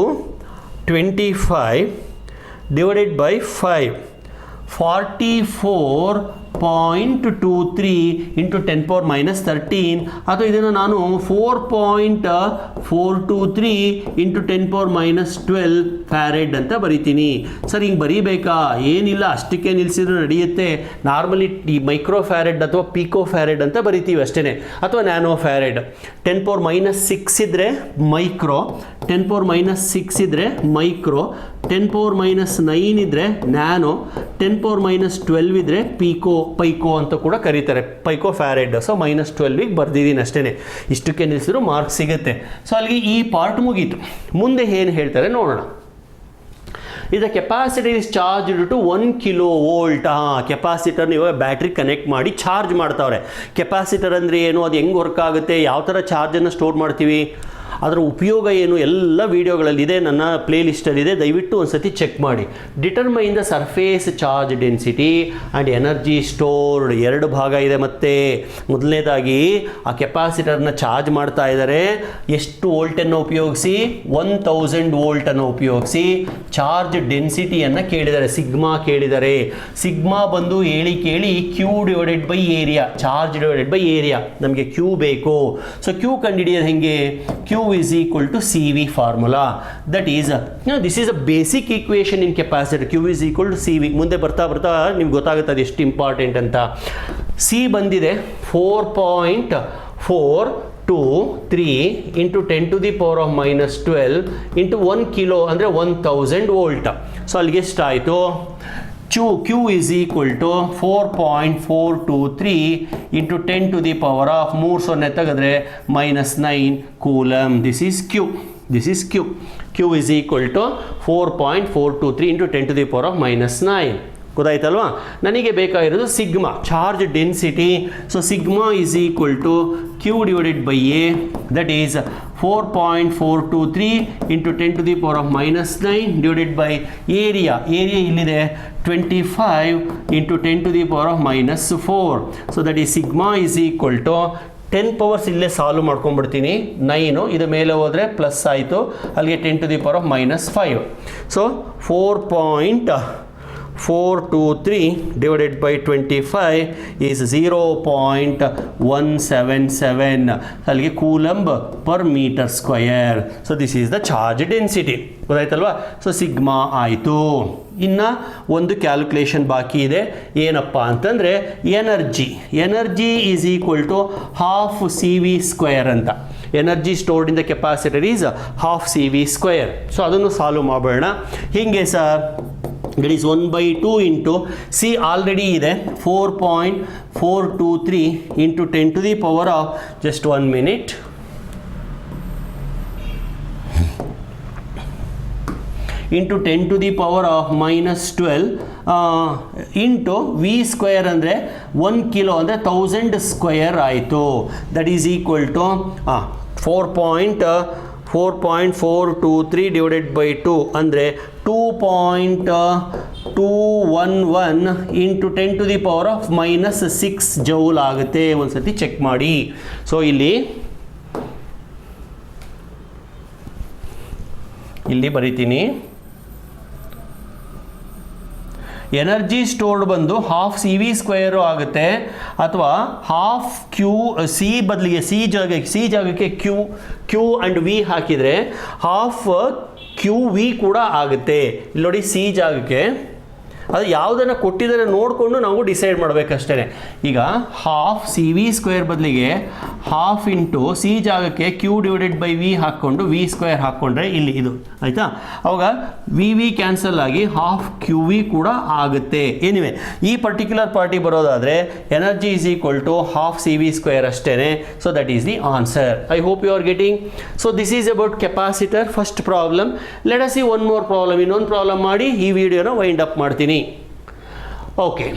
25 divided by 5 44.23 into 10 power -13, ಅಥವಾ ಇದನ್ನು ನಾನು 4.423 ಇಂಟು 10 ಪವರ್ -12 ಫ್ಯಾರೆಡ್ ಅಂತ ಬರಿತೀನಿ. ಸರ್ ಹಿಂಗೆ ಬರೀಬೇಕಾ? ಏನಿಲ್ಲ, ಅಷ್ಟಕ್ಕೆ ನಿಲ್ಲಿಸಿದ್ರು ನಡೆಯುತ್ತೆ. ನಾರ್ಮಲಿ ಈ ಮೈಕ್ರೋ ಫ್ಯಾರೆಡ್ ಅಥವಾ ಪಿಕೋ ಫ್ಯಾರೆಡ್ ಅಂತ ಬರಿತೀವಿ ಅಷ್ಟೇ, ಅಥವಾ ನ್ಯಾನೋ ಫ್ಯಾರೆಡ್. 10 ಪವರ್ -6 ಇದ್ದರೆ ಮೈಕ್ರೋ, 10 ಪವರ್ -6 ಇದ್ದರೆ ಮೈಕ್ರೋ, 10 ಪವರ್ -9 ಇದ್ದರೆ ನ್ಯಾನೋ, 10 ಪವರ್ -12 ಇದ್ದರೆ ಪೈಕೋ ಅಂತ ಕೂಡ ಕರೀತಾರೆ, ಪೈಕೋ ಫ್ಯಾರೆಡ್. ಸೊ -12 ಬರ್ದಿದ್ದೀನಿ ಅಷ್ಟೇ, ಇಷ್ಟಕ್ಕೆ ನಿಲ್ಲಿಸಿದ್ರು ಮಾರ್ಕ್ ಸಿಗುತ್ತೆ. ಸೊ ಅಲ್ಲಿಗೆ ಈ ಪಾರ್ಟ್ ಮುಗೀತು. ಮುಂದೆ ಏನು ಹೇಳ್ತಾರೆ ನೋಡೋಣ. ಇದು capacitor is charged to 1 kV. ಕೆಪಾಸಿಟರ್ನ ಇವಾಗ ಬ್ಯಾಟ್ರಿ ಕನೆಕ್ಟ್ ಮಾಡಿ ಚಾರ್ಜ್ ಮಾಡ್ತಾವ್ರೆ. ಕೆಪಾಸಿಟರ್ ಅಂದರೆ ಏನು, ಅದು ಹೆಂಗೆ ವರ್ಕ್ ಆಗುತ್ತೆ, ಯಾವ ಥರ ಚಾರ್ಜನ್ನು ಸ್ಟೋರ್ ಮಾಡ್ತೀವಿ, ಅದರ ಉಪಯೋಗ ಏನು, ಎಲ್ಲ ವೀಡಿಯೋಗಳಲ್ಲಿದೆ, ನನ್ನ ಪ್ಲೇ ಲಿಸ್ಟಲ್ಲಿದೆ, ದಯವಿಟ್ಟು ಒಂದು ಸತಿ ಚೆಕ್ ಮಾಡಿ. Determine the surface charge density and energy stored, 2 ಭಾಗ ಇದೆ. ಮತ್ತು ಮೊದಲನೇದಾಗಿ ಆ ಕೆಪಾಸಿಟರ್ನ ಚಾರ್ಜ್ ಮಾಡ್ತಾ ಇದ್ದಾರೆ. ಎಷ್ಟು ವೋಲ್ಟನ್ನು ಉಪಯೋಗಿಸಿ? 1000 ವೋಲ್ಟನ್ನು ಉಪಯೋಗಿಸಿ ಚಾರ್ಜ್ ಡೆನ್ಸಿಟಿಯನ್ನು ಕೇಳಿದ್ದಾರೆ, ಸಿಗ್ಮಾ ಕೇಳಿದ್ದಾರೆ. ಸಿಗ್ಮಾ ಬಂದು ಕೇಳಿ Q divided by area, charge divided by area, ನಮಗೆ ಕ್ಯೂ ಬೇಕು. ಸೊ ಕ್ಯೂ ಕಂಡುಹಿಡಿಯೋದು ಹೆಂಗೆ? Q is equal to CV formula. That is, this is a basic equation in capacitor. Q is equal to CV. ಮುಂದೆ ಬರ್ತಾ ನಿಮ್ಗೆ ಗೊತ್ತಾಗುತ್ತೆ ಅದು ಎಷ್ಟು ಇಂಪಾರ್ಟೆಂಟ್ ಅಂತ. C ಬಂದಿದೆ 4.423 into 10 to the power of -12 into 1 kilo ಅಂದರೆ 1000 ವೋಲ್ಟ್. ಸೊ ಅಲ್ಲಿಗೆ ಎಷ್ಟಾಯಿತು? Q is equal to 4.423 into 10 to the power of 3 ತೆಗೆದ್ರೆ -9 coulomb. This is Q. Q is equal to 4.423 into 10 to the power of -9. ಗೊತ್ತಾಯ್ತಲ್ವಾ? ನನಗೆ ಬೇಕಾಗಿರೋದು sigma, charge density. So sigma is equal to Q divided by A, that is 4.423 into 10 to the power of -9 divided by area ಇಲ್ಲಿದೆ 25 into 10 to the power of -4. So that is sigma is equal to 10 powers ಇಲ್ಲೇ solve ಮಾಡ್ಕೊಂಡ್ಬಿಡ್ತೀನಿ. 9 ಇದು ಮೇಲೆ ಹೋದರೆ plus ಆಯಿತು, ಅಲ್ಲಿಗೆ 10 to the power of -5. So 4.423 divided by 25 is 0.177 ಅಲ್ಲಿಗೆ coulomb per metre square. So this is the charge density. ಗೊತ್ತಾಯ್ತಲ್ವಾ? So sigma ಆಯಿತು. ಇನ್ನು ಒಂದು ಕ್ಯಾಲ್ಕುಲೇಷನ್ ಬಾಕಿ ಇದೆ. ಏನಪ್ಪ ಅಂತಂದರೆ energy is equal to half CV² ಅಂತ. Energy stored in the capacitor is half CV². So ಅದನ್ನು ಸಾಲ್ವ್ ಮಾಡೋಣ. ಹೀಗೆ sir, that is 1/2 into C already ಇದೆ 4.423 into 10 to the power of, just 1 minute, into 10 to the power of -12 into V² ಅಂದರೆ 1 kilo ಅಂದರೆ 1000 square ಆಯಿತು. That is equal to 4.423 4.423 divided by 2 ಅಂದರೆ 2.211 into 10⁻⁻6 joule ಆಗುತ್ತೆ. ಒಂದು ಸತಿ ಚೆಕ್ ಮಾಡಿ. So ಇಲ್ಲಿ ಬರಿತೀನಿ. ಎನರ್ಜಿ ಸ್ಟೋರ್ಡ್ ಬಂದು ಹಾಫ್ CV² ಆಗುತ್ತೆ, ಅಥವಾ ಹಾಫ್ ಸಿ ಬದಲಿಗೆ ಸಿ ಜಾಗಕ್ಕೆ ಕ್ಯೂ ಆ್ಯಂಡ್ ವಿ ಹಾಕಿದರೆ ಹಾಫ್ QV ಕೂಡ ಆಗುತ್ತೆ. ಇಲ್ಲಿ ನೋಡಿ, ಸಿ ಜಾಗಕ್ಕೆ ಅದು ಯಾವುದನ್ನು ಕೊಟ್ಟಿದ್ದಾರೆ ನೋಡಿಕೊಂಡು ನಾವು ಡಿಸೈಡ್ ಮಾಡಬೇಕಷ್ಟೇ. ಈಗ ಹಾಫ್ CV² ಬದಲಿಗೆ ಹಾಫ್ ಇಂಟು ಸಿ ಜಾಗಕ್ಕೆ Q/V ಹಾಕ್ಕೊಂಡು V² ಹಾಕ್ಕೊಂಡ್ರೆ ಇಲ್ಲಿ ಇದು ಆಯಿತಾ, ಅವಾಗ ವಿ ಕ್ಯಾನ್ಸಲ್ ಆಗಿ ಹಾಫ್ QV ಕೂಡ ಆಗುತ್ತೆ. ಎನಿವೆ, ಈ ಪರ್ಟಿಕ್ಯುಲರ್ ಪಾರ್ಟಿ ಬರೋದಾದರೆ energy is equal to half CV² ಅಷ್ಟೇ. So that is the answer. I hope you are getting. So this is about capacitor, first problem. Let us see one more problem. ಇನ್ನೊಂದು problem ಮಾಡಿ ಈ ವಿಡಿಯೋನ wind up ಮಾಡ್ತೀನಿ. Okay.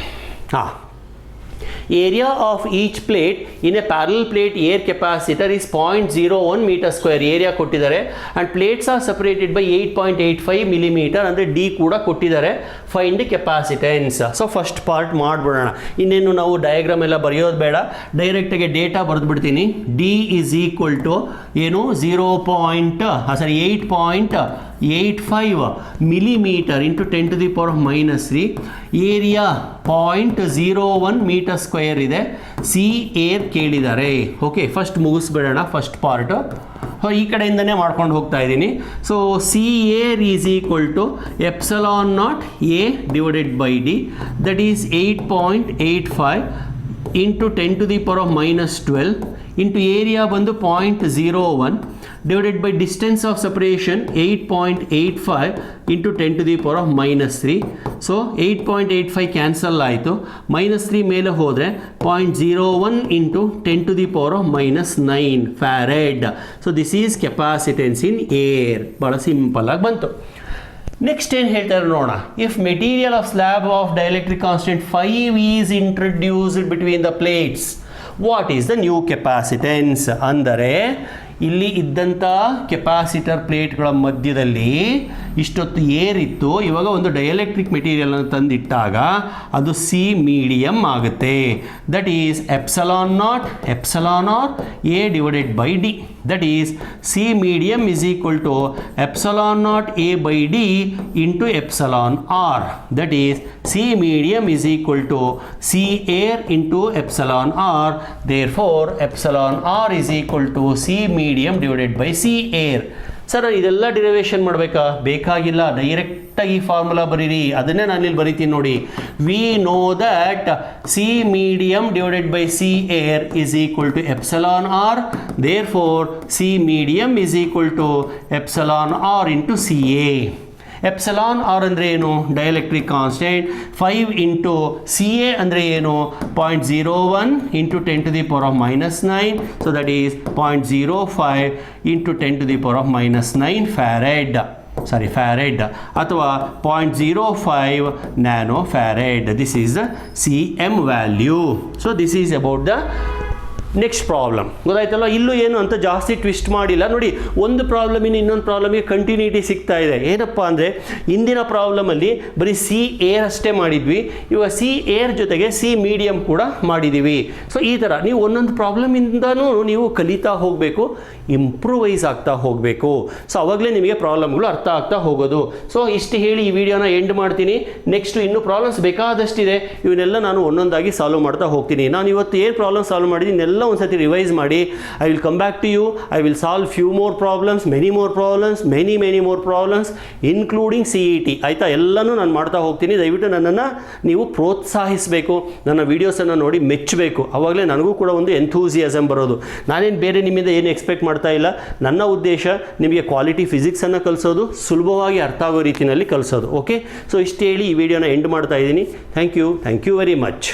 Area of each plate in a parallel plate air capacitor is 0.01 meter square. Area ಕೊಟ್ಟಿದ್ದಾರೆ and plates are separated by 8.85 millimeter ಅಂದರೆ D ಕೂಡ ಕೊಟ್ಟಿದ್ದಾರೆ. Find the capacitance. So first part ಮಾಡಿಬಿಡೋಣ. ಇನ್ನೇನು ನಾವು ಡಯಾಗ್ರಾಮ್ ಎಲ್ಲ ಬರೆಯೋದು ಬೇಡ, ಡೈರೆಕ್ಟಾಗಿ ಡೇಟಾ ಬರೆದ್ಬಿಡ್ತೀನಿ. D is equal to ಏನು 8.85 millimeter into 10⁻³ area 0.01 metre square ಇದೆ. ಸಿ ಏರ್ ಕೇಳಿದ್ದಾರೆ. ಓಕೆ, ಫಸ್ಟ್ ಮುಗಿಸ್ಬಿಡೋಣ ಫಸ್ಟ್ ಪಾರ್ಟು. ಈ ಕಡೆಯಿಂದನೇ ಮಾಡ್ಕೊಂಡು ಹೋಗ್ತಾ ಇದ್ದೀನಿ. So C air is equal to ε0 A divided by D, that is 8.85 into 10⁻⁻12 into area ಬಂದು 0.01 divided by distance of separation 8.85 into 10⁻³ so 8.85 cancel ಆಯಿತು. -3 ಮೇಲೆ ಹೋದರೆ 0.01 into 10⁻⁻9 farad. So this is capacitance in air. ಭಾಳ simple ಆಗಿ ಬಂತು. Next ಏನು ಹೇಳ್ತಾರೆ ನೋಡೋಣ. If material of slab of dielectric constant 5 is introduced between the plates, what is the new capacitance? ಅಂದರೆ ಇಲ್ಲಿ ಇದ್ದಂಥ ಕೆಪಾಸಿಟರ್ ಪ್ಲೇಟ್ಗಳ ಮಧ್ಯದಲ್ಲಿ ಇಷ್ಟೊತ್ತು ಏರಿತ್ತು, ಇವಾಗ ಒಂದು ಡೈಎಲೆಕ್ಟ್ರಿಕ್ ಮೆಟೀರಿಯಲನ್ನು ತಂದಿಟ್ಟಾಗ ಅದು ಸಿ ಮೀಡಿಯಮ್ ಆಗುತ್ತೆ. That is ε0 A divided by D, that is C medium is equal to ε0 A by D into εr, that is C medium is equal to C air into εr. therefore εr is equal to C medium divided by C air. Sir ಇದೆಲ್ಲ derivation ಮಾಡಬೇಕಾ? ಬೇಕಾಗಿಲ್ಲ, ಡೈರೆಕ್ಟಾಗಿ formula ಬರೀರಿ. ಅದನ್ನೇ ನಾನು ಇಲ್ಲಿ ಬರಿತೀನಿ ನೋಡಿ. We know that C medium divided by C air is equal to εr. therefore C medium is equal to εr into C A. εr ಅಂದರೆ ಏನು? Dielectric constant. 5 into C A ಅಂದರೆ ಏನು? 0.01 into 10⁻⁻9. So that is 0.05 into 10⁻⁻9 farad ಅಥವಾ 0.05 nanofarad. This is the CM value. So this is about the next problem. ಗೊತ್ತಾಯ್ತಲ್ಲ? ಇಲ್ಲೂ ಏನು ಅಂತ ಜಾಸ್ತಿ ಟ್ವಿಸ್ಟ್ ಮಾಡಿಲ್ಲ ನೋಡಿ. ಒಂದು ಪ್ರಾಬ್ಲಮಿನ ಇನ್ನೊಂದು ಪ್ರಾಬ್ಲಮಿಗೆ ಕಂಟಿನ್ಯೂಟಿ ಸಿಗ್ತಾ ಇದೆ. ಏನಪ್ಪ ಅಂದರೆ ಇಂದಿನ ಪ್ರಾಬ್ಲಮಲ್ಲಿ ಬರೀ ಸಿ ಏರ್ ಅಷ್ಟೇ ಮಾಡಿದ್ವಿ, ಇವಾಗ ಸಿ ಏರ್ ಜೊತೆಗೆ ಸಿ ಮೀಡಿಯಮ್ ಕೂಡ ಮಾಡಿದ್ದೀವಿ. ಸೊ ಈ ಥರ ನೀವು ಒಂದೊಂದು ಪ್ರಾಬ್ಲಮಿಂದನೂ ನೀವು ಕಲಿತಾ ಹೋಗಬೇಕು, ಇಂಪ್ರೂವೈಸ್ ಆಗ್ತಾ ಹೋಗಬೇಕು. ಸೊ ಅವಾಗಲೇ ನಿಮಗೆ ಪ್ರಾಬ್ಲಮ್ಗಳು ಅರ್ಥ ಆಗ್ತಾ ಹೋಗೋದು. ಸೊ ಇಷ್ಟು ಹೇಳಿ ಈ ವಿಡಿಯೋನ ಎಂಡ್ ಮಾಡ್ತೀನಿ. ನೆಕ್ಸ್ಟು ಇನ್ನೂ ಪ್ರಾಬ್ಲಮ್ಸ್ ಬೇಕಾದಷ್ಟಿದೆ, ಇವನ್ನೆಲ್ಲ ನಾನು ಒಂದೊಂದಾಗಿ ಸಾಲ್ವ್ ಮಾಡ್ತಾ ಹೋಗ್ತೀನಿ. ನಾನು ಇವತ್ತು ಏನು ಪ್ರಾಬ್ಲಮ್ ಸಾಲ್ವ್ ಮಾಡಿದ್ದೀನಿ ಎಲ್ಲ ಒಂದ್ಸತಿ ರಿವೈಸ್ ಮಾಡಿ. I will come back to you. I will solve few more problems, many more problems including CET. ಆಯಿತಾ? ಎಲ್ಲನೂ ನಾನು ಮಾಡ್ತಾ ಹೋಗ್ತೀನಿ. ದಯವಿಟ್ಟು ನನ್ನನ್ನು ನೀವು ಪ್ರೋತ್ಸಾಹಿಸಬೇಕು, ನನ್ನ ವೀಡಿಯೋಸನ್ನು ನೋಡಿ ಮೆಚ್ಚಬೇಕು. ಆವಾಗಲೇ ನನಗೂ ಕೂಡ ಒಂದು ಎಂಥೂಸಿಯಾಸಮ್ ಬರೋದು. ನಾನೇನು ಬೇರೆ ನಿಮ್ಮಿಂದ ಏನು ಎಕ್ಸ್ಪೆಕ್ಟ್ ಮಾಡ್ತಾ ಇಲ್ಲ. ನನ್ನ ಉದ್ದೇಶ ನಿಮಗೆ ಕ್ವಾಲಿಟಿ ಫಿಸಿಕ್ಸನ್ನು ಕಲಿಸೋದು, ಸುಲಭವಾಗಿ ಅರ್ಥ ಆಗೋ ರೀತಿಯಲ್ಲಿ ಕಲಿಸೋದು. ಓಕೆ, ಸೊ ಇಷ್ಟು ಹೇಳಿ ಈ ವಿಡಿಯೋನ ಎಂಡ್ ಮಾಡ್ತಾ ಇದ್ದೀನಿ. Thank you very much.